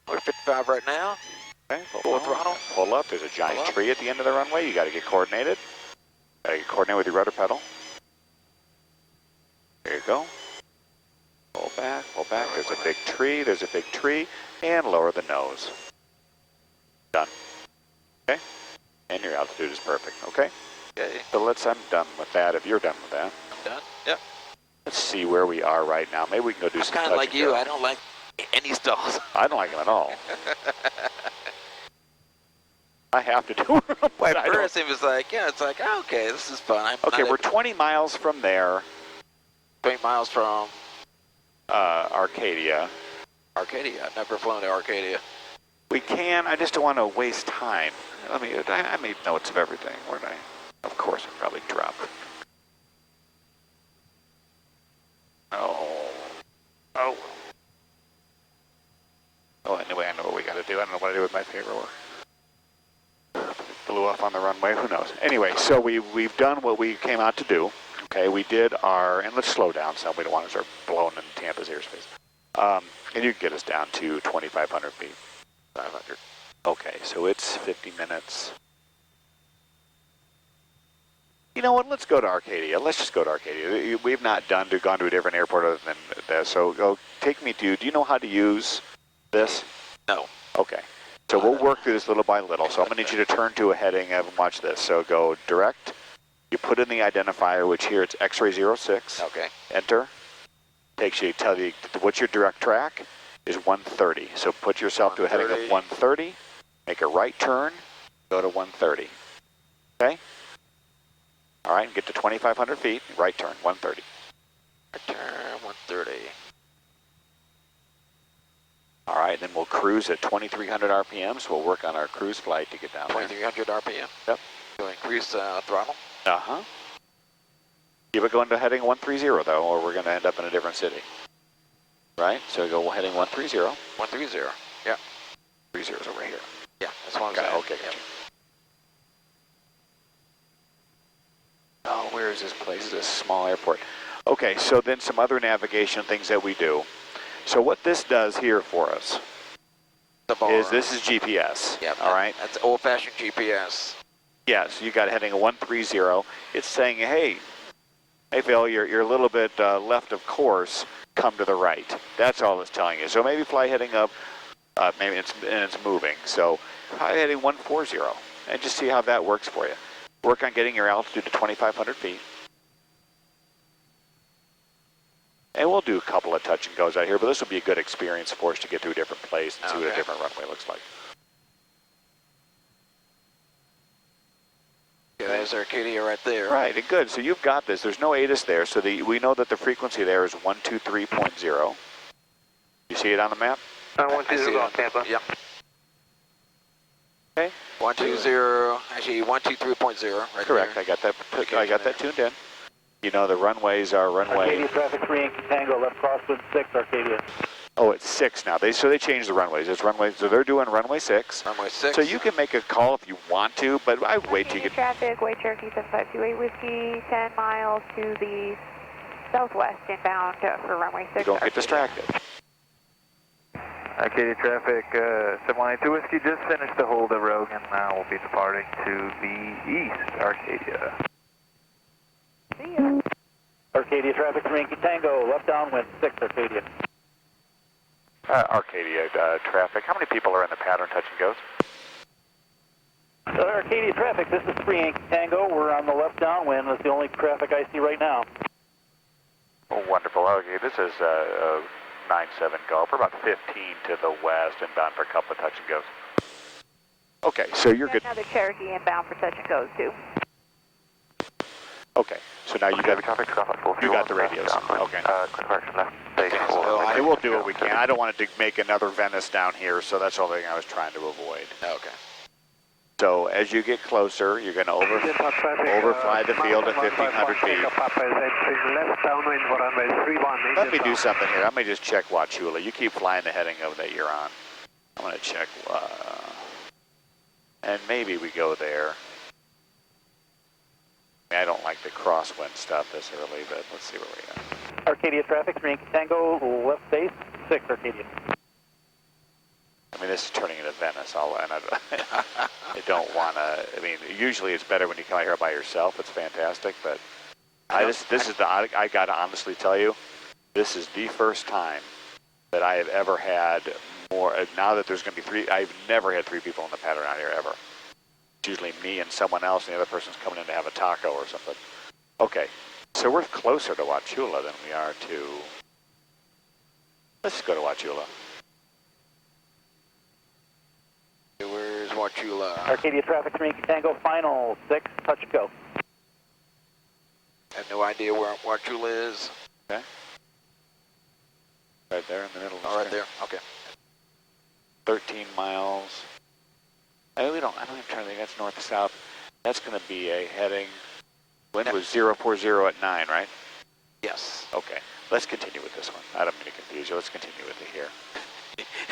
We're at 55 right now. Okay, full throttle. Pull up. There's a giant tree at the end of the runway. You got to get coordinated. Got to get coordinated with your rudder pedal. There you go. Pull back, pull back. There's a big tree. There's a big tree. And lower the nose. Done. Okay? And your altitude is perfect. Okay? Okay. So I'm done with that. If you're done with that. I'm done. Yep. Let's see where we are right now. Maybe we can go do some touch. I'm kind of like you. I don't like any stalls. I don't like them at all. I have to do them. At first it was like, it's like, okay, this is fun. Okay, we're 20 miles from there. 20 miles from Arcadia. Arcadia. I've never flown to Arcadia. We can, I just don't want to waste time. I made notes of everything, weren't I? Of course, I probably dropped. Oh, anyway, I know what we got to do. I don't know what I do with my paperwork. Blew off on the runway, who knows? Anyway, so we've done what we came out to do. Okay, we did our, and let's slow down some. We don't want to start blowing in Tampa's airspace. And you can get us down to 2,500 feet. 500. Okay, so it's 50 minutes. You know what, let's go to Arcadia. Let's just go to Arcadia. We've not gone to a different airport other than this, so go take me to, do you know how to use this? No. Okay, so we'll work through this little by little. So I'm gonna need you to turn to a heading and watch this. So go direct, you put in the identifier, which here it's X-ray 06. Okay. Enter, takes you, tell you what's your direct track is 130. So put yourself to a heading of 130, make a right turn, go to 130, okay? All right, get to 2,500 feet, right turn, 130. Right turn, 130. All right, then we'll cruise at 2,300 RPMs. We'll work on our cruise flight to get down there. 2,300 RPM. Yep. You'll increase throttle. Uh-huh. Keep it going to heading 130 though, or we're gonna end up in a different city. Right, so go heading 130. 130, yeah. 30 is over here. Yeah, that's what I'm saying. Okay, gotcha. Oh, where is this place? This small airport. Okay, so then some other navigation things that we do. So what this does here for us is this is GPS. Yep. All right. That's old-fashioned GPS. Yeah. So you got a heading of 130. It's saying, hey Phil, you're a little bit left of course. Come to the right. That's all it's telling you. So maybe fly heading up. Maybe it's moving. So fly heading 140, and just see how that works for you. Work on getting your altitude to 2,500 feet. And we'll do a couple of touch and goes out here, but this will be a good experience for us to get to a different place and see what a different runway looks like. Yeah, there's Arcadia right there. Right, and good. So you've got this. There's no ATIS there, so we know that the frequency there is 123.0. You see it on the map? 120 on Tampa. Yep. Okay. 120, actually 123.0 right Correct. there. I got that tuned in. You know the runways are runway. Arcadia Traffic 3 Yankee Tango, left crosswind 6, Arcadia. Oh, it's 6 now. So they changed the runways. It's runway. So they're doing runway 6. Runway 6. So you can make a call if you want to, but I would wait till you get. Traffic, White Cherokee 7528 Whiskey, 10 miles to the southwest inbound for runway 6. Don't get distracted. Arcadia Traffic 7182 Whiskey just finished the hold of Rogue and now we'll be departing to the east, Arcadia. See ya. Arcadia Traffic 3 Yankee Tango, left downwind 6, Arcadia. Arcadia Traffic. How many people are in the pattern touch and goes? Arcadia Traffic, this is 3 Yankee Tango. We're on the left downwind. That's the only traffic I see right now. Oh, wonderful. Okay, this is 97 Gulf. We're about 15 to the west, inbound for a couple of touch and goes. Okay, so you're good. Another Cherokee inbound for touch and goes too. Okay, so now you got the radios. Okay. And we'll do what we can. I don't want it to make another Venice down here, so that's the only thing I was trying to avoid. Okay. So as you get closer, you're going to overfly the field at 1,500 feet. Let me do something here. I may just check Wauchula. You keep flying the heading of that you're on. I'm going to check, and maybe we go there. I don't like the crosswind stuff this early, but let's see where we are. Arcadia Traffic 3 Yankee Tango, left base 6, Arcadia. I mean, this is turning into Venice. I don't want to. I mean, usually it's better when you come out here by yourself. It's fantastic, but I got to honestly tell you, this is the first time that I have ever had more. Now that there's going to be 3, I've never had 3 people in the pattern out here ever. It's usually me and someone else, and the other person's coming in to have a taco or something. Okay, so we're closer to Wauchula than we are to. Let's go to Wauchula. Where's Wauchula? Arcadia Traffic 3 Yankee Tango, final 6, touch go. I have no idea where Wauchula is. Okay. Right there in the middle. Oh, right there. Okay. 13 miles. I don't even try to think, that's north to south. That's going to be a heading, wind was 040 at 9, right? Yes. Okay, let's continue with this one. I don't mean to confuse you, let's continue with it here.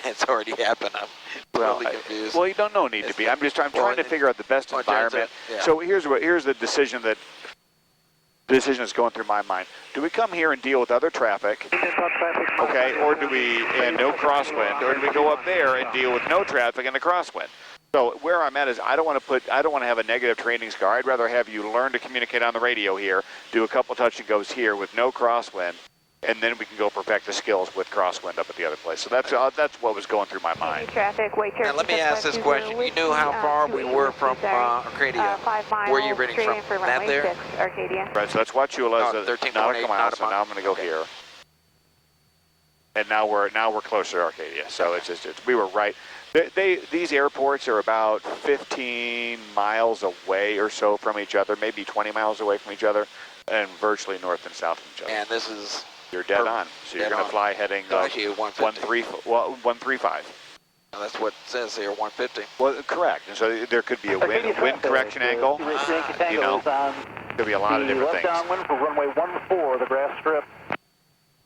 It's already happened. I'm really confused. Well, you don't need to be. I'm trying to figure out the best environment. Yeah. So here's the decision that's going through my mind. Do we come here and deal with other traffic, okay, or do we, and no crosswind, or do we go up there and deal with no traffic and a crosswind? So where I'm at is I don't want to have a negative training scar. I'd rather have you learn to communicate on the radio here, do a couple touch and goes here with no crosswind, and then we can go perfect the skills with crosswind up at the other place. So that's what was going through my mind. Traffic, wait, now let me ask this question. You knew how far we were from Arcadia. 5 miles. Where are you reading from? That there? 6, Arcadia. Right, so that's Wauchula, Oh, 13.8 nautical miles, so nautical. now I'm going to go here. And now we're closer to Arcadia. So it's we were right. These airports are about 15 miles away or so from each other, maybe 20 miles away from each other, and virtually north and south from each other. And this is... You're dead on. So you're going to fly heading 135. Well, that's what it says here, 150. Well, correct. And so there could be a wind correction angle. You know, could be a lot of different things. Downwind for runway 14, the grass strip.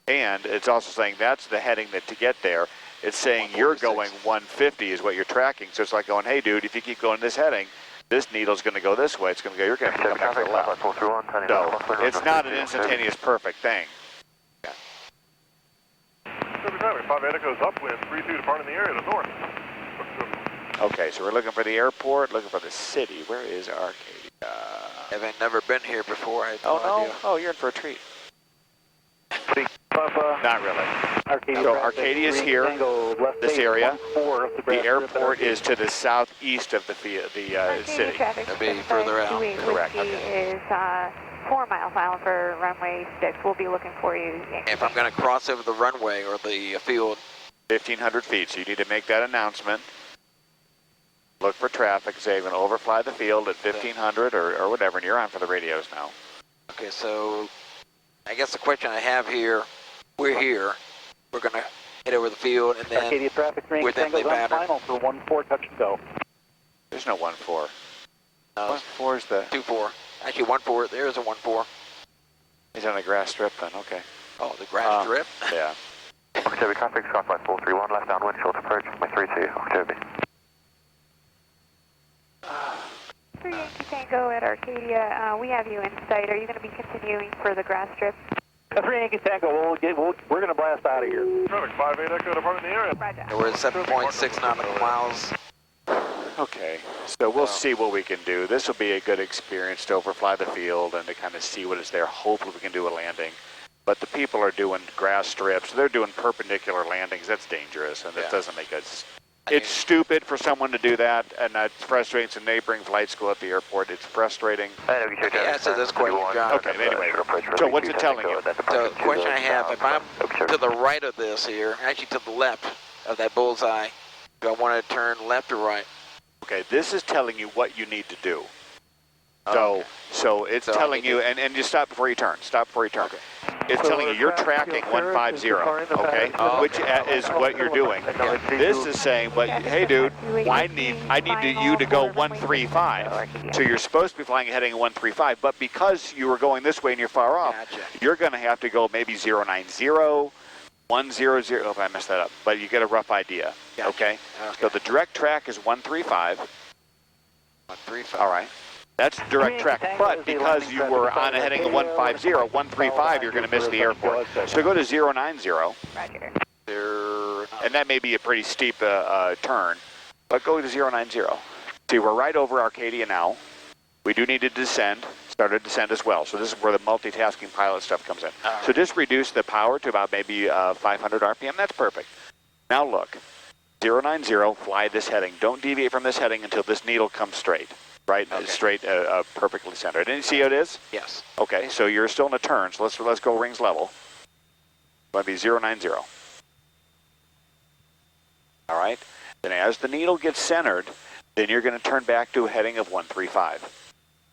And it's also saying that's the heading that to get there. It's saying you're going 150 is what you're tracking. So it's like going, hey, dude, if you keep going this heading, this needle's going to go this way. It's going to go. You're going to come back to the left. So it's not an instantaneous perfect thing. 5 Echo's upwind, 32 departing the area to north. Okay, so we're looking for the airport, looking for the city. Where is Arcadia? I've never been here before. I had no idea. idea. Oh, you're in for a treat. Papa, Not really. Arcadia So Arcadia's here, this area. The airport is to the southeast of the city. That'd be further out. Correct. Is 4 miles out for runway 6. We'll be looking for you. If I'm going to cross over the runway or the field. 1,500 feet, so you need to make that announcement. Look for traffic, say you're going to overfly the field at 1,500 or whatever, and you're on for the radios now. Okay, so I guess the question I have here, we're here. We're going to head over the field, and then Arcadia Traffic we're definitely battered. final for 14 touch and go. There's no 1-4. 1-4 is the... 2-4. Actually, 1-4. There's a 1-4. He's on the grass strip then, okay. Oh, the grass strip? Yeah. October traffic, Skyfly 431, left downwind, short approach, my 32, October. 3 Yankee Tango at Arcadia. We have you in sight. Are you going to be continuing for the grass strip? 3 Yankee Tango, we're going to blast out of here. Traffic 5 Echo departing the area. Roger. We're at 7.6 nautical miles. Okay, so we'll see what we can do. This will be a good experience to overfly the field and to kind of see what is there. Hopefully we can do a landing. But the people are doing grass strips. They're doing perpendicular landings. That's dangerous, and it doesn't make us... It's stupid for someone to do that, and it's frustrating. It's a neighboring flight school at the airport. It's frustrating. Answer this question, John. Okay, anyway. So what's it telling you? So the question I have, if I'm to the right of this here, actually to the left of that bullseye, do I want to turn left or right? Okay, this is telling you what you need to do. So it's So telling you, and you stop before you turn. Stop before you turn. Okay. It's telling you you're tracking 150, okay? Which is what you're doing. This is saying, but hey, dude, I need you to go 135. So you're supposed to be flying heading 135, but because you were going this way and you're far off, you're going to have to go maybe 090, 100. Oh, I messed that up. But you get a rough idea, okay? So the direct track is 135. 135. All right. That's direct track, but because you were on a heading of 150, 135, you're going to miss the airport. So go to 090, and that may be a pretty steep turn, but go to 090. See, we're right over Arcadia now. We do need to descend, start to descend as well. So this is where the multitasking pilot stuff comes in. So just reduce the power to about maybe 500 RPM. That's perfect. Now look, 090, fly this heading. Don't deviate from this heading until this needle comes straight. Right, straight, perfectly centered. And you see how it is? Yes. Okay, so you're still in a turn, so let's go rings level. Might be 090. All right, then as the needle gets centered, then you're going to turn back to a heading of 135. Does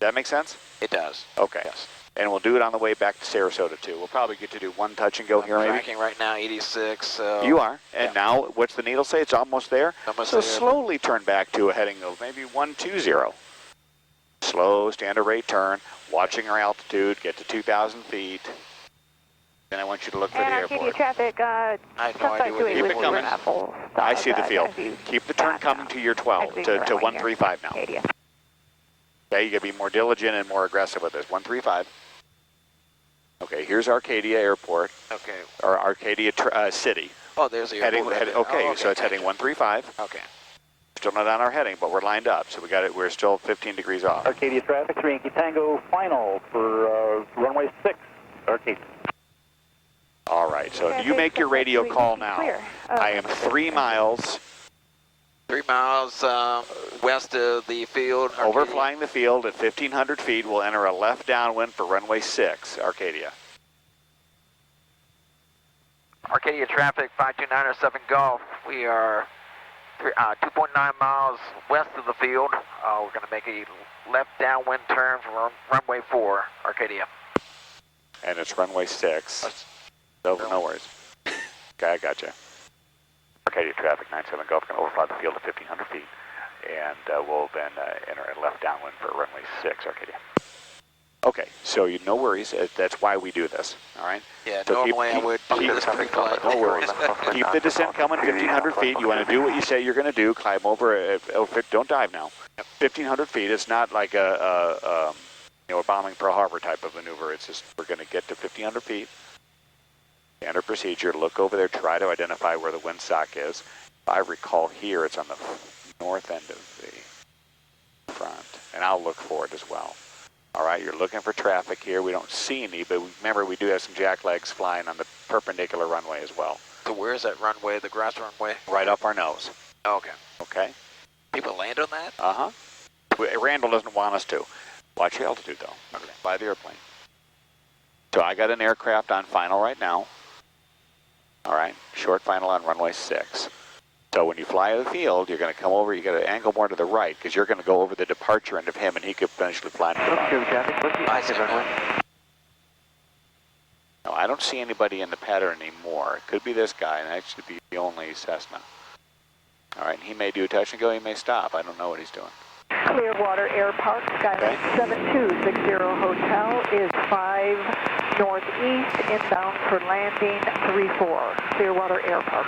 that make sense? It does. Okay. Yes. And we'll do it on the way back to Sarasota too. We'll probably get to do one touch and go here maybe. Tracking right now, 86. So you are. And now, what's the needle say? It's almost there. Almost so there. slowly turn back to a heading of maybe 120. Slow standard rate turn, watching our altitude, get to 2,000 feet. Then I want you to look for the Arcadia airport. Traffic, I have no idea what Keep it coming. I see the field. Keep the turn coming to your 12, to 135 now. Arcadia. Okay, you gotta be more diligent and more aggressive with this. 135. Okay, here's Arcadia Airport. Okay. Or Arcadia City. Oh, there's the Heading, airport. okay, so it's heading 135. Okay. Still not on our heading, but we're lined up, so we got it. We're still 15 degrees off. Arcadia Traffic, 3 Yankee Tango, final for runway 6, Arcadia. All right, so you make your radio call now. I am 3 miles. 3 miles west of the field. Arcadia. Overflying the field at 1,500 feet. We'll enter a left downwind for runway 6, Arcadia. Arcadia Traffic, 5297 Golf. We are 2.9 miles west of the field. We're going to make a left downwind turn for runway 4, Arcadia. And it's runway 6. So, no worries. Okay, I got you. Arcadia Traffic, 97 Golf, going to overfly the field at 1,500 feet. And we'll then enter a left downwind for runway 6, Arcadia. Okay, so no worries. That's why we do this, all right? Yeah, so normally I would do this pre-flight. No worries. Keep the descent coming, 1,500 feet. You want to do what you say you're going to do. Climb over. Don't dive now. 1,500 feet. It's not like a bombing Pearl Harbor type of maneuver. It's just we're going to get to 1,500 feet. Standard procedure. Look over there. Try to identify where the windsock is. If I recall here, it's on the north end of the front, and I'll look for it as well. All right, you're looking for traffic here. We don't see any, but remember we do have some jack legs flying on the perpendicular runway as well. So where's that runway, the grass runway? Right up our nose. Okay. Okay. People land on that? Uh-huh. Randall doesn't want us to. Watch your altitude, though. Okay. By the airplane. So I got an aircraft on final right now. All right, short final on runway 6. So when you fly to the field, you're going to come over, you got to angle more to the right, because you're going to go over the departure end of him, and he could potentially fly to the bottom. No, I don't see anybody in the pattern anymore. It could be this guy, and that should be the only Cessna. All right, he may do a touch and go, he may stop. I don't know what he's doing. Clearwater Air Park, Skyline 7260 Hotel is 5 northeast, inbound for landing 34, Clearwater Air Park.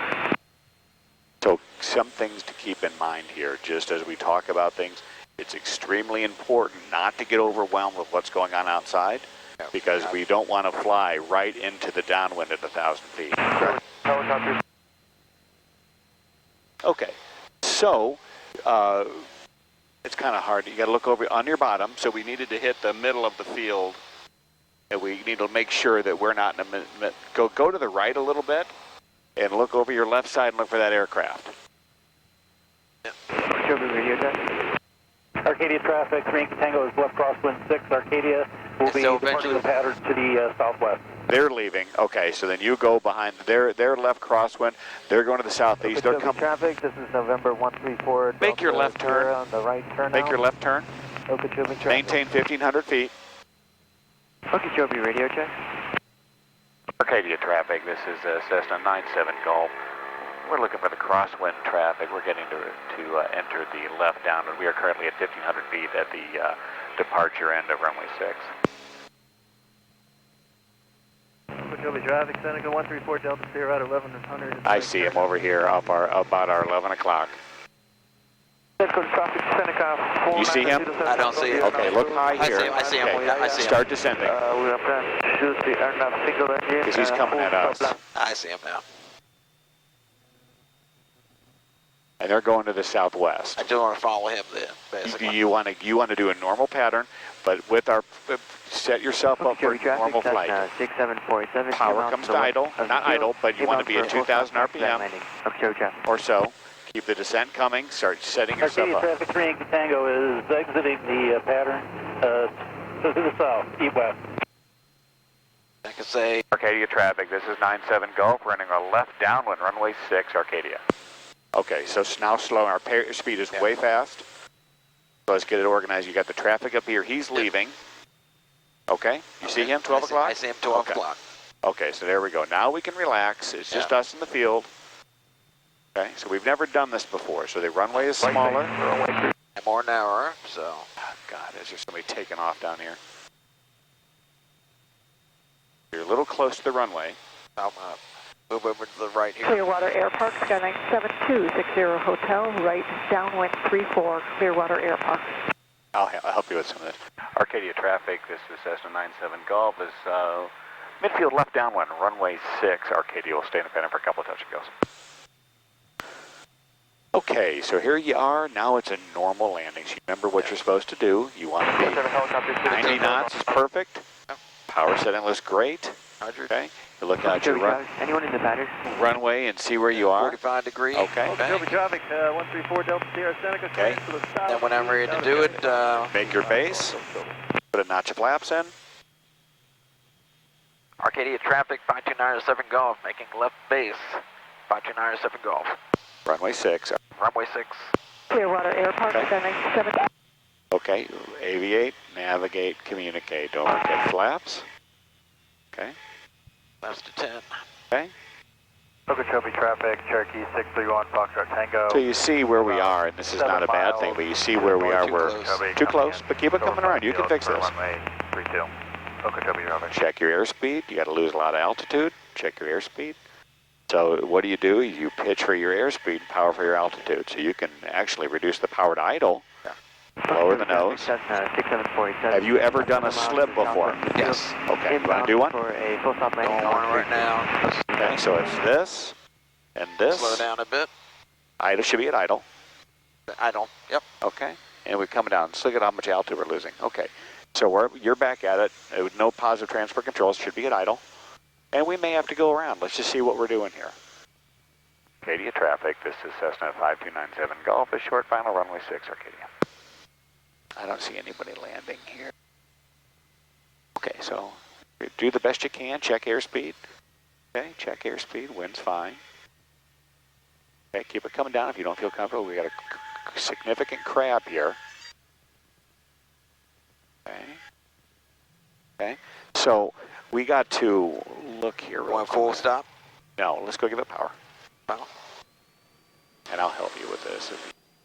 So some things to keep in mind here, just as we talk about things, it's extremely important not to get overwhelmed with what's going on outside, because we don't want to fly right into the downwind at 1,000 feet. Okay, so it's kind of hard. You got to look over on your bottom, so we needed to hit the middle of the field, and we need to make sure that we're not in the go to the right a little bit, and look over your left side and look for that aircraft. Arcadia Traffic, 3 Yankee Tango is left crosswind 6. Arcadia will be departing the pattern to the southwest. They're leaving. Okay, so then you go behind their left crosswind. They're going to the southeast. They're coming. Traffic, this is November 134. Make your left turn. On the right turn. Make your left turn. Okeechobee traffic. Maintain 1,500 feet. Okeechobee radio check. Arcadia Traffic, this is Cessna 97 Golf. We're looking for the crosswind traffic. We're getting to enter the left downwind. We are currently at 1,500 feet at the departure end of runway 6. Okeechobee traffic, Seneca 134 Delta Sierra at 1100. I see him over here about our 11 o'clock. You see him? I don't see him. Okay, look high here. I see him. Okay. I see him. Start descending. We are planning to choose the aircraft single engine. Because he's coming at us. I see him now. And they're going to the southwest. I do want to follow him then, basically. You want to do a normal pattern, but with our set yourself up for normal flight. 6747. Power comes to idle, not idle, but you want to be at 2,000 RPM or so. Keep the descent coming. Start setting yourself up. Arcadia Traffic, 3 Yankee Tango is exiting the pattern to the south, east-west. I can say Arcadia Traffic, this is 97 Golf, running a left downwind, runway 6, Arcadia. Okay, so now slow. Our speed is way fast. So let's get it organized. You got the traffic up here. He's leaving. Okay, you see him, 12 o'clock? I see him 12 o'clock. Okay, so there we go. Now we can relax. It's just us in the field. Okay, so we've never done this before. So the runway is smaller. More an hour, so. Oh, God, is there somebody taking off down here? You're a little close to the runway. I'm going to move over to the right here. Clearwater Airpark, Skyline 7260 Hotel, right, downwind 34, Clearwater Airpark. I'll help you with some of this. Arcadia Traffic, this is Cessna 97 Golf, is midfield left downwind, runway 6. Arcadia will stay independent for a couple of touch and goes. Okay, so here you are. Now it's a normal landing. So you remember what you're supposed to do. You want to be 90 knots is perfect. Power setting looks great. Okay, you look out your Anyone in the batters? runway and see where you are. 45 degrees. Okay. Traffic, 134 Delta Sierra Seneca. Okay. Then when I'm ready to do it, Make your base. Put a notch of flaps in. Arcadia Traffic, 5297 Golf, making left base, 5297 Golf. Runway 6. Runway 6. Clearwater Airpark, Skyline 7. Okay, aviate, navigate, communicate. Don't forget flaps. Okay. Left to 10. Okay. Okeechobee Traffic, Cherokee 631 Foxtrot Tango. So you see where we are, and this is not a bad thing, but you see where we are. We're too close, but keep it coming around. You can fix this. Runway 32. Okeechobee Traffic. Check your airspeed. You got to lose a lot of altitude. Check your airspeed. So what do? You pitch for your airspeed, power for your altitude. So you can actually reduce the power to idle. Lower the nose. Have you ever done a slip before? Yes. Okay, you want to do one? For a full stop landing Going on right now. Okay, so it's this and this. Slow down a bit. Idle should be at idle. Idle. Yep. Okay, and we're coming down. Let's look at how much altitude we're losing. Okay, so you're back at it. With no positive transfer controls, should be at idle. And we may have to go around. Let's just see what we're doing here. Arcadia Traffic, this is Cessna 5297 Golf, a short final runway 6, Arcadia. I don't see anybody landing here. Okay, so do the best you can. Check airspeed. Okay, check airspeed. Wind's fine. Okay, keep it coming down if you don't feel comfortable. We got a significant crab here. Okay. Okay, so we got to look here. Going full stop? No, let's go give it power. Power. And I'll help you with this.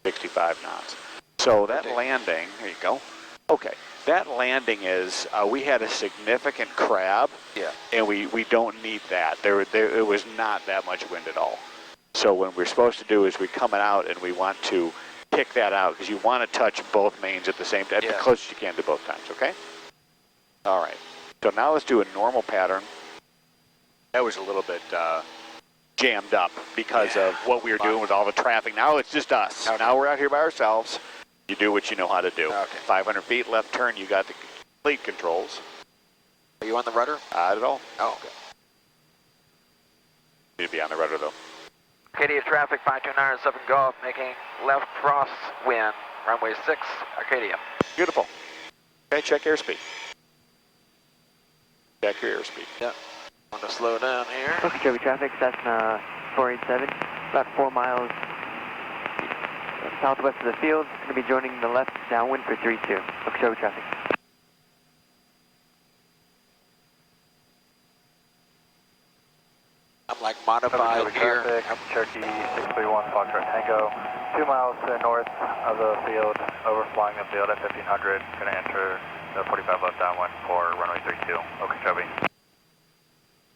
65 knots. So that landing, there you go. Okay, that landing is, we had a significant crab. Yeah. And we don't need that. It was not that much wind at all. So what we're supposed to do is we're coming out and we want to pick that out because you want to touch both mains at the same time, as close as you can to both times, okay? All right. So now let's do a normal pattern. That was a little bit jammed up because of what we were doing with all the traffic. Now it's just us. Okay. Now we're out here by ourselves. You do what you know how to do. Okay. 500 feet left turn, you got the complete controls. Are you on the rudder? Not at all. Oh, okay. Need to be on the rudder though. Arcadia Traffic, 5297 Golf, making left crosswind, runway 6, Arcadia. Beautiful. Okay, check airspeed. Check your airspeed. Yep. I'm going to slow down here. Okeechobee Traffic, Cessna 487, about 4 miles southwest of the field. Going to be joining the left downwind for 32. Okeechobee Traffic. I'm like modified here. Traffic, Cherokee 631 Foxtrot Tango, 2 miles to the north of the field, overflying the field at 1500. Going to enter the 45 left downwind for runway 32, Okeechobee.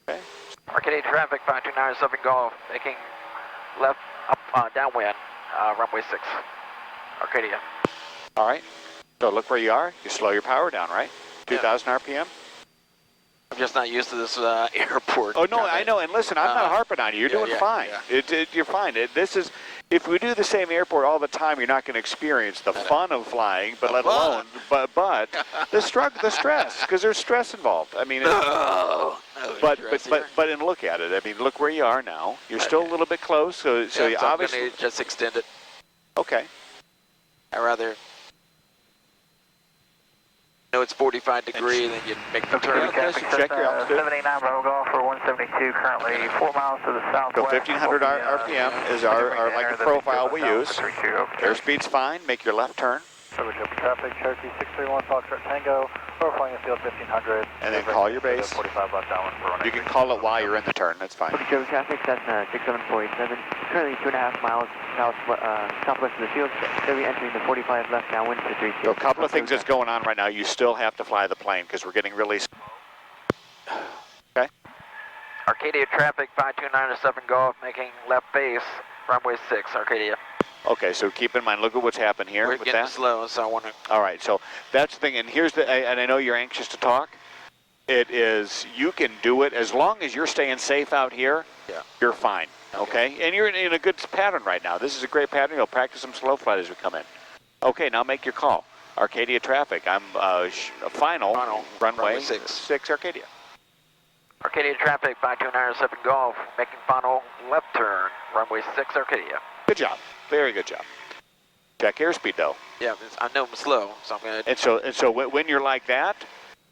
Okay. Arcadia Traffic, 5297 Golf, making left downwind, runway 6, Arcadia. All right. So look where you are. You slow your power down, right? 2,000 RPM. I'm just not used to this airport. Oh, no, I know. And listen, I'm not harping on you. You're doing fine. Yeah. You're fine. This is, if we do the same airport all the time, you're not going to experience the fun of flying, but let alone, but the stress, because there's stress involved. I mean, but look at it. I mean, look where you are now. You're still a little bit close, so you obviously I'm gonna just extend it. Okay. I rather. No, it's 45 degrees, then you make the turn. Check your altitude. 789 Bravo Golf for 172, currently 4 miles to the southwest. So 1500 RPM is our like the profile we use. Airspeed's fine. Make your left turn. Okeechobee Traffic, Cherokee 631 Foxtrot Tango, Overflying the field 1500. And then call your base. 45 left downwind for runway. You can call it while you're in the turn, that's fine. Okeechobee traffic, Cessna 67487, currently 2.5 miles southwest of the field. They'll be entering the 45 left downwind for 32. So a couple of things that's going on right now. You still have to fly the plane because we're getting really... Okay. Arcadia Traffic, 5297 Golf, making left base, runway 6, Arcadia. Okay, so keep in mind, look at what's happened here. We're with getting that. slow, so I want to... All right, so that's the thing, and here's the, and I know you're anxious to talk. It is, you can do it as long as you're staying safe out here. Yeah. You're fine. Okay, and you're in a good pattern right now. This is a great pattern. You'll practice some slow flight as we come in. Okay, now make your call. Arcadia Traffic. I'm final runway 6 Arcadia. Arcadia Traffic, 5297 Golf, making final left turn, runway 6 Arcadia. Good job. Very good job. Check airspeed though. Yeah, I know I'm slow, so I'm going to... And so when you're like that,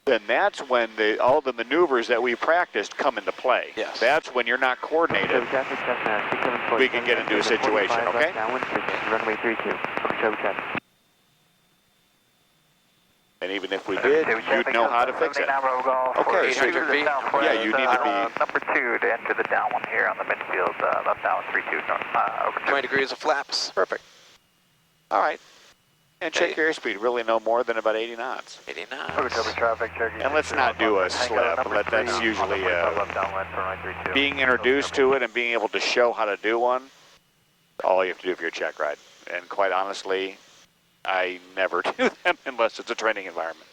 then that's when all the maneuvers that we practiced come into play. Yes. That's when you're not coordinated. We can get into a situation, okay? Runway 32, Okeechobee traffic. And even if we did, you'd know how to fix it. Okay, so yeah, you need to be... Number 2 to enter the downwind here on the midfield, left downwind 32, over 20 degrees of flaps. Perfect. All right. And check your airspeed, really no more than about 80 knots. 80 knots. Okeechobee traffic, and let's not do a slip. That's usually being introduced to it and being able to show how to do one, all you have to do for your check ride. And quite honestly, I never do them unless it's a training environment.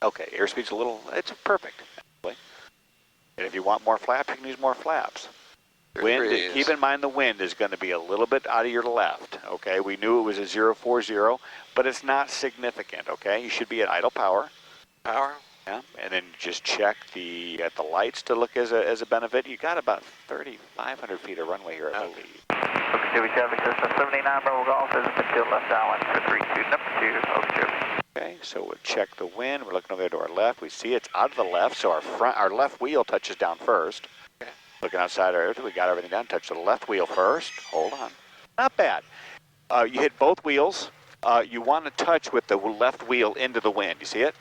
Okay, airspeed's it's perfect, actually. And if you want more flaps, you can use more flaps. Wind, keep in mind the wind is going to be a little bit out of your left, okay? We knew it was a 040, but it's not significant, okay? You should be at idle power. Power. Yeah, and then just check at the lights to look as a benefit. You got about 3,500 feet of runway here, I believe. Okeechobee traffic, Cessna 79 Bravo Golf, is midfield left downwind for 32, number 2, Okeechobee. Okay, so we'll check the wind. We're looking over there to our left. We see it's out of the left, so our left wheel touches down first. Okay. Looking outside our we got everything down. Touch the left wheel first. Hold on. Not bad. You hit both wheels. You want to touch with the left wheel into the wind. You see it?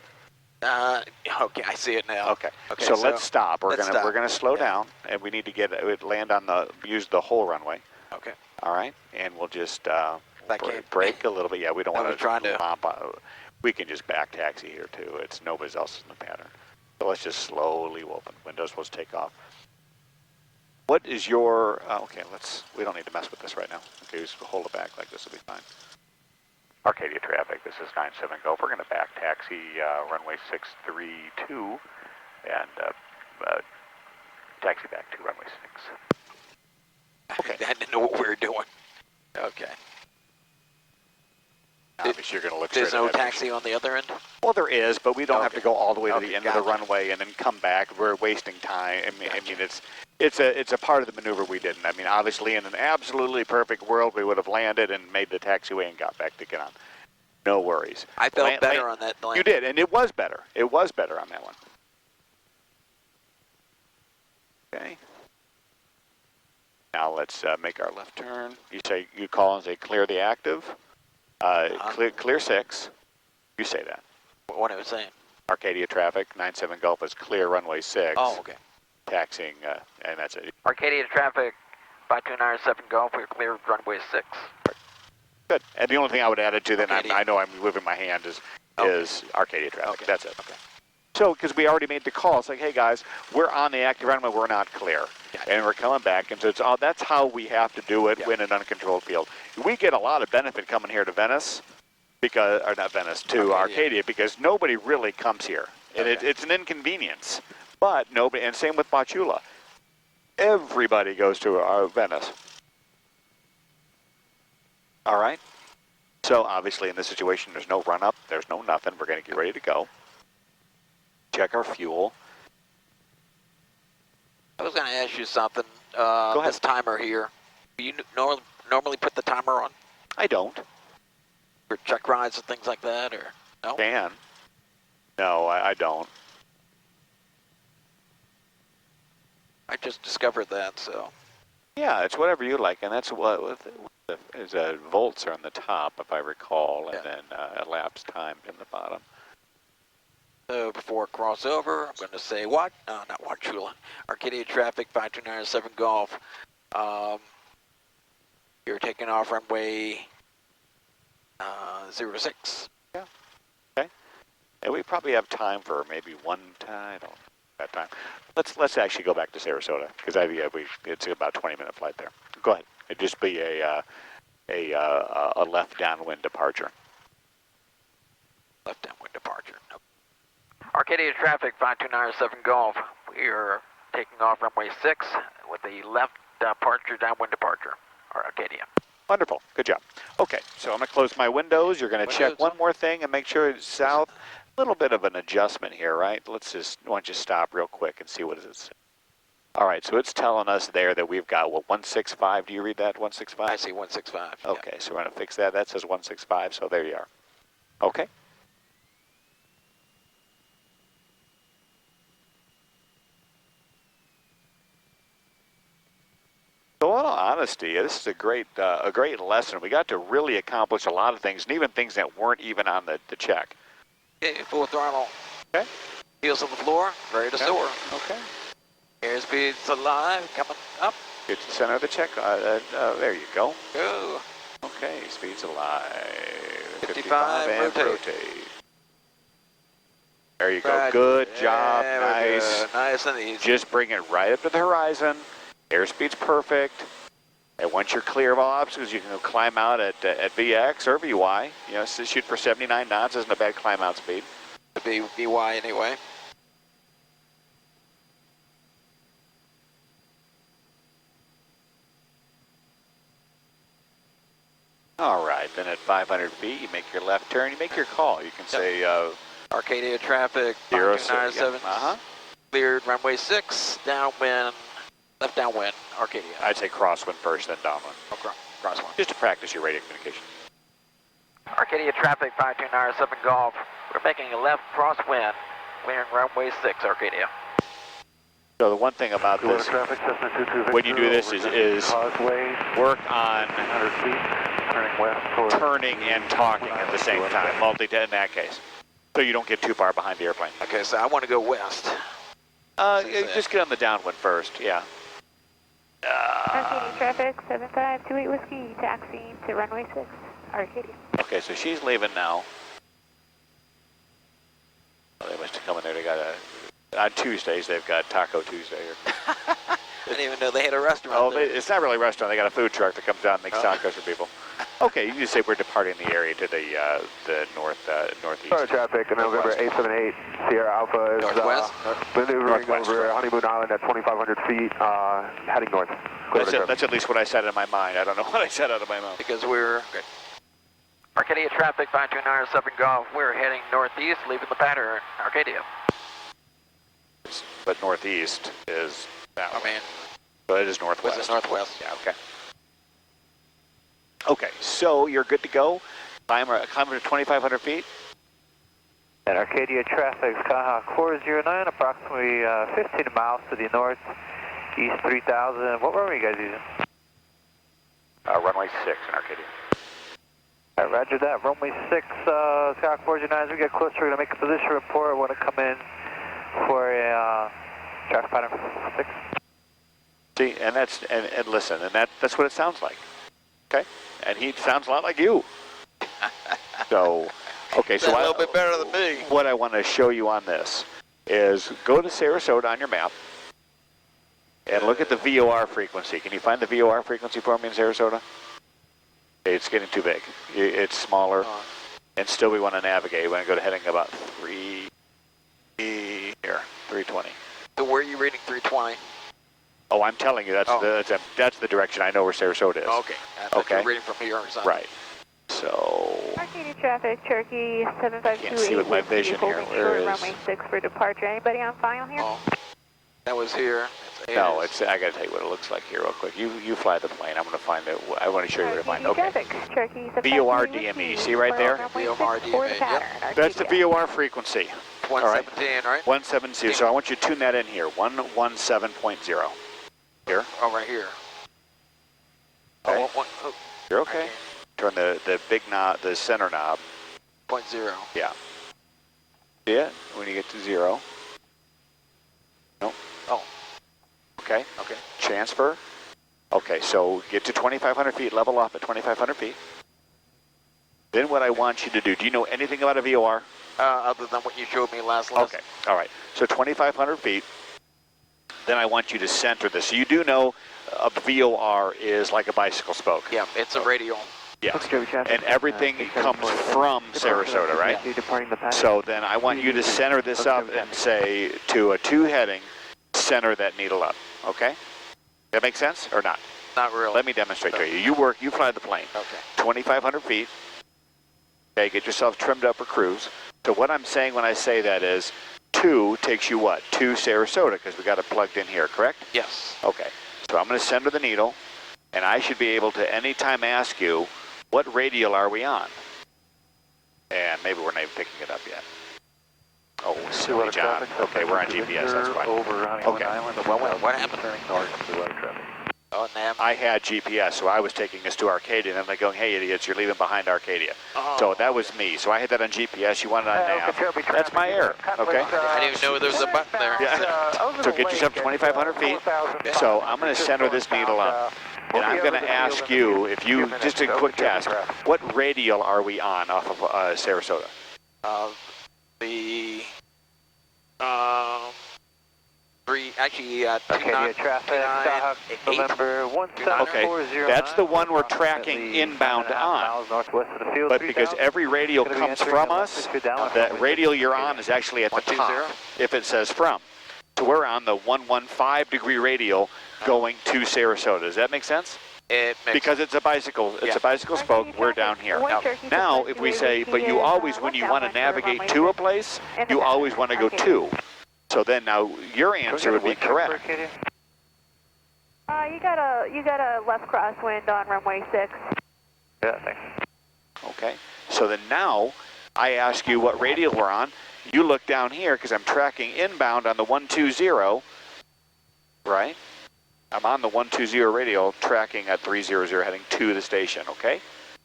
Okay, I see it now. Okay. So let's stop. We're gonna slow down, and we need to land on use the whole runway. Okay. All right, and we'll just brake a little bit. Yeah, we don't want to. We can just back taxi here too. It's nobody's else in the pattern. So let's just slowly open. Windows will take off. What is your? Okay, we don't need to mess with this right now. Okay, just hold it back like this will be fine. Arcadia Traffic, this is 97 Golf. We're going to back taxi runway 632 and taxi back to runway 6. Okay. I didn't know what we were doing. Okay. Obviously, you're going to look There's no taxi on the other end? Well, there is, but we don't have to go all the way to the end of the runway and then come back. We're wasting time. I mean, it's a part of the maneuver we didn't. I mean, obviously, in an absolutely perfect world, we would have landed and made the taxiway and got back to get on. No worries. I felt better on that land. You did, and it was better. It was better on that one. Okay. Now let's make our left turn. You call and say clear the active. Clear 6. You say that. What am I saying? Arcadia Traffic, 97 Golf is clear runway 6. Oh, okay. Taxiing, and that's it. Arcadia Traffic, 5297 Golf, we're clear runway 6. Good. And the only thing I would add it to, then I know I'm moving my hand, is Arcadia Traffic. Okay. That's it. Okay. So, because we already made the call, it's like, hey guys, we're on the active runway, we're not clear. Gotcha. And we're coming back, and so that's how we have to do it in an uncontrolled field. We get a lot of benefit coming here to Venice, or not Venice, to Arcadia, because nobody really comes here. And it's an inconvenience. But nobody, and same with Wauchula. Everybody goes to Venice. All right? So obviously in this situation, there's no run up, there's no nothing. We're going to get ready to go. Check our fuel. I was going to ask you something. Go ahead. This timer here. Do you normally put the timer on? I don't. For check rides and things like that, or no? Dan? No, I don't. I just discovered that, so. Yeah, it's whatever you like, and that's what is volts are on the top, if I recall, and then elapsed time in the bottom. So before crossover, I'm going to say what? No, not Wauchula. Arcadia Traffic 5297 Golf. You're taking off runway 06. Yeah. Okay. And we probably have time for maybe one time. I don't know that time. Let's actually go back to Sarasota because it's about a 20-minute flight there. Go ahead. It'd just be a left downwind departure. Left downwind departure. Nope. Arcadia Traffic 5297 Golf. We are taking off runway 6 with a left departure, downwind departure. Arcadia. Wonderful. Good job. Okay, so I'm going to close my windows. You're going to check one more thing and make sure it's south. A little bit of an adjustment here, right? Let's just, why don't you stop real quick and see what it is. All right, so it's telling us there that we've got, what, 165? Do you read that, 165? I see 165. Okay, so we're going to fix that. That says 165, so there you are. Okay. So in all honesty, this is a great lesson. We got to really accomplish a lot of things, and even things that weren't even on the check. Okay, full throttle. Okay. Heels on the floor, ready to soar. Okay. Airspeed's alive, coming up. Get to the center of the check. There you go. Go. Okay, speed's alive. 55 and rotate. There you go. Right. Good job. Nice. Nice and easy. Just bring it right up to the horizon. Airspeed's perfect. And once you're clear of all obstacles, you can go climb out at VX or VY. You know, so shoot for 79 knots isn't a bad climb out speed. The VY anyway. All right, then at 500 feet, you make your left turn, you make your call. You can say Arcadia Traffic 5297. Cleared runway 6, downwind, left downwind, Arcadia. I'd say crosswind first, then downwind. Okay, crosswind. Just to practice your radio communication. Arcadia Traffic 5297 Golf. We're making a left crosswind, clearing runway 6, Arcadia. So the one thing about this, when you do this, is work on turning and talking at the same time, in that case, so you don't get too far behind the airplane. Okay, so I want to go west. Just get on the downwind first, yeah. Arcadia Traffic 7528 Whiskey, taxiing to runway 6, Arcadia. Okay, so she's leaving now. Oh, they must have come in there. They got on Tuesdays, they've got Taco Tuesday here. I didn't even know they had a restaurant. Oh, it's not really a restaurant. They got a food truck that comes down and makes tacos for people. Okay, you just say we're departing the area to the northeast. Sorry, traffic, November 878, Sierra Alpha is maneuvering over Honeymoon Island at 2,500 feet, heading north. That's at least what I said in my mind. I don't know what I said out of my mouth. Because we're good. Arcadia Traffic 5297 Golf. We're heading northeast, leaving the pattern, Arcadia. But northeast is that way. I mean, but it is northwest. It's northwest. Yeah, okay. Okay, so you're good to go. Climb to 2,500 feet. And Arcadia Traffic, Skyhawk 409, approximately 15 miles to the north, east 3000. What runway are you guys using? Runway 6 in Arcadia. All right, roger that. Runway 6, Skyhawk 409. As we get closer, we're going to make a position report. I want to come in for a traffic pattern 6. See, and that's and listen, and that's what it sounds like. Okay, and he sounds a lot like you. So, okay, so a little bit better than me. What I want to show you on this is go to Sarasota on your map and look at the VOR frequency. Can you find the VOR frequency for me in Sarasota? It's getting too big. It's smaller, and still we want to navigate. We want to go to heading about 320. So where are you reading 320? Oh, I'm telling you, that's the direction I know where Sarasota is. Okay. I thought you were reading from here or something. Right. So. Arcadia Traffic, Cherokee 7528. Can't see with my vision here. Where is? Runway 6 for departure. Anybody on file here? Oh, that was here. No, it's. I got to tell you what it looks like here real quick. You fly the plane. I'm going to find it. I want to show you where to find it. Okay. VOR DME. See right there? VOR DME. Yep. That's the VOR frequency. 117, right? 170. So I want you to tune that in here. 117.0. Here. Oh, right here. Okay. Oh. You're okay. Turn the big knob, the center knob. 0.0. Yeah. See it when you get to 0. Nope. Oh. Okay. Okay. Transfer. Okay, so get to 2,500 feet, level off at 2,500 feet. Then what I want you to do you know anything about a VOR? Other than what you showed me last lesson. Okay, all right. So 2,500 feet. Then I want you to center this. So you do know a VOR is like a bicycle spoke. Yeah, it's a radial. Yes, and everything comes from Sarasota, right? So then I want you to center this up and say to a 2 heading, center that needle up, okay? That make sense or not? Not really. Let me demonstrate to you. You fly the plane. Okay. 2,500 feet. Okay, get yourself trimmed up for cruise. So what I'm saying when I say that is 2 takes you what? To Sarasota, because we got it plugged in here, correct? Yes. Okay, so I'm going to center the needle, and I should be able to anytime ask you, what radial are we on? And maybe we're not even picking it up yet. Oh, silly John. Okay, we're on GPS, that's fine. Okay. What happened? Oh, I had GPS, so I was taking us to Arcadia, and then they're going, hey, idiots, you're leaving behind Arcadia. Oh. So that was me. So I had that on GPS. You want it on nav. That's my error, okay? I didn't even know there was a button there. Yeah. So get yourself 2,500 feet. So I'm going to center this needle up. And I'm going to ask you, if you, just a quick task, what radial are we on off of Sarasota? Arcadia Traffic, November 1740. Okay, that's the one we're tracking inbound on. But because every radial comes from us, that radial you're on is actually at the top, if it says from. So we're on the 115 degree radial going to Sarasota. Does that make sense? It makes because it's a bicycle, spoke, we're down here. Now, if we say, but you always, when you want to navigate to a place, you always want to go to. So then now your answer would be correct. You got a left crosswind on runway 6. Yeah, thanks. Okay. So then now I ask you what radial we're on. You look down here because I'm tracking inbound on the 120, right? I'm on the 120 radial tracking at 300 heading to the station, okay?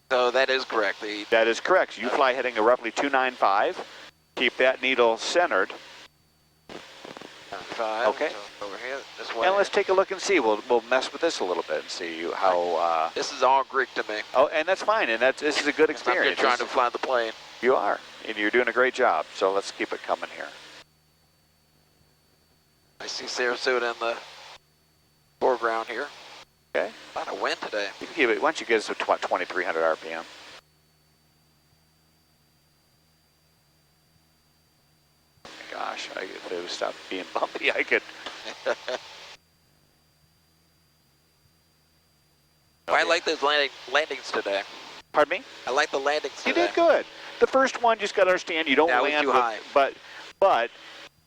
So that is correct. That is correct. So you fly heading a roughly 295. Keep that needle centered. 5, okay. So over here, this way. And let's take a look and see. We'll mess with this a little bit and see how. This is all Greek to me. Oh, and that's fine. And this is a good experience. I'm just trying to fly the plane. You are, and you're doing a great job. So let's keep it coming here. I see Sarasota in the foreground here. Okay. A lot of wind today. You can keep it. Why don't you get us to 2,300 RPM? Gosh, if it would stop being bumpy, I could. I like those landings today. Pardon me? I like the landings today. You did good. The first one, just got to understand, you don't land too high. But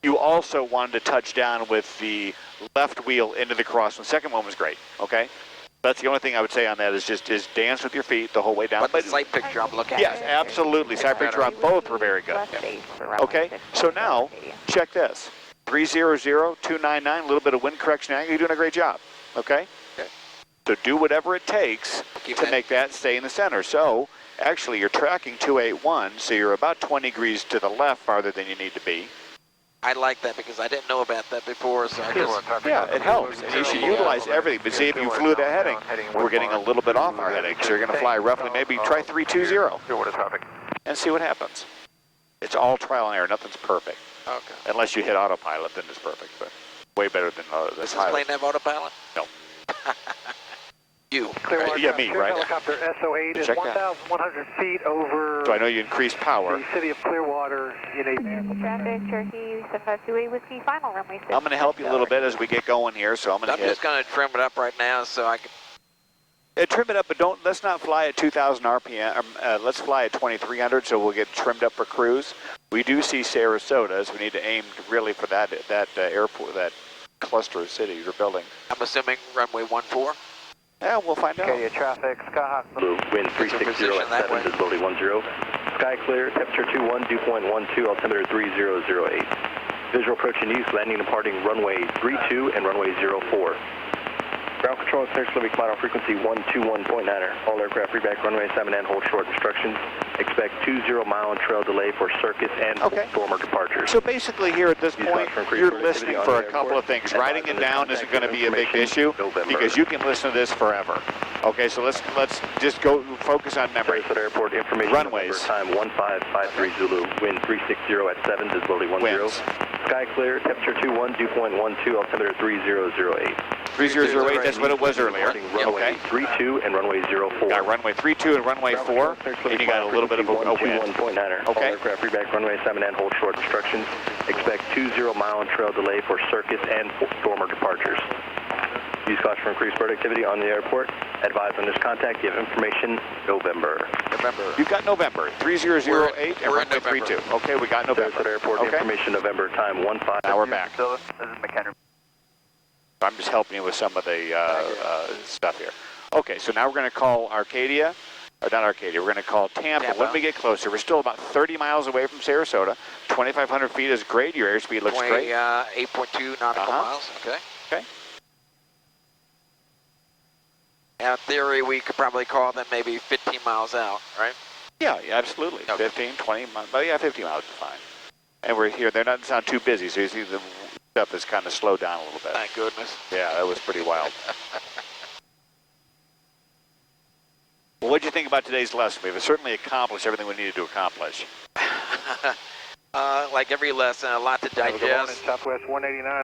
you also wanted to touch down with the left wheel into the crosswind. The second one was great, okay? That's the only thing I would say on that is just dance with your feet the whole way down. But the sight picture I'm looking at. Yes, absolutely. Sight picture on both were very good. Okay, so now, check this. 300, 299, a little bit of wind correction angle. You're doing a great job, okay? So do whatever it takes to make that stay in the center. So, actually, you're tracking 281, so you're about 20 degrees to the left farther than you need to be. I like that because I didn't know about that before, so I just... Yeah, it helps. And you should utilize everything. But see, if you flew that heading, we're getting a little bit off our heading. So you're going to fly roughly, maybe try 320. And see what happens. It's all trial and error. Nothing's perfect. Okay. Unless you hit autopilot, then it's perfect. But way better than the Does this plane have autopilot? No. You. Yeah, me, right? Helicopter SO8 is 1,100 feet over. So I know you increased power. The city of Clearwater in a... Traffic, Cherokee 758 Whiskey, final runway 6. I'm going to help you a little bit as we get going here, so I'm going to just going to trim it up right now so I can... trim it up, but let's not fly at 2,000 RPM. Let's fly at 2,300, so we'll get trimmed up for cruise. We do see Sarasota, so we need to aim really for that airport, that cluster of cities you're building. I'm assuming runway 14? Yeah, we'll find out. Arcadia Traffic, Skyhawk. Blue, wind 360 at 7, visibility 10. Sky clear, temperature 21, dew point 12, altimeter 3008. Visual approach in use, landing and departing runway 32 and runway 04. Ground control clearance will be combined on frequency 121.9er. All aircraft reback runway 7 and hold short instructions. Expect 20-mile trail delay for circuit and former departures. So basically here at this point, you're listening for a couple of things. Writing it down isn't going to be a big issue because you can listen to this forever. Okay, so let's just go focus on memory. Sarasota Airport information. Runways. Time 1553 Zulu. Wind 360 at 7. Visibility 10. Winds. Sky clear. Temperature 21. Dew point 12. Altimeter 3008. 3008. That's what it was earlier. Runway 32 and runway 04. Got runway 32 and runway 4, and you got a little bit of a wind. 121.9er. Okay. All aircraft reback runway 7 and hold short instructions. Expect 20-mile trail delay for circuits and former departures. Use caution for increased productivity on the airport. Advise on this contact. Give information November. You've got November 3008 and runway 32. Okay, we got November. Sarasota Airport information November. Time 15. Now we're back. This is McHenry. I'm just helping you with some of the stuff here. Okay, so now we're going to call Arcadia, or not Arcadia, we're going to call Tampa. When we get closer, we're still about 30 miles away from Sarasota. 2,500 feet is great. Your airspeed looks great. 8.2 nautical miles. Okay. Okay. And in theory, we could probably call them maybe 15 miles out, right? Yeah, absolutely. Okay. 15, 20 miles. But yeah, 50 miles is fine. And we're here. They're not sound too busy, so you see the stuff is kind of slowed down a little bit. Thank goodness. Yeah, that was pretty wild. Well, what did you think about today's lesson? We've certainly accomplished everything we needed to accomplish. Like every lesson, a lot to digest. Southwest 189.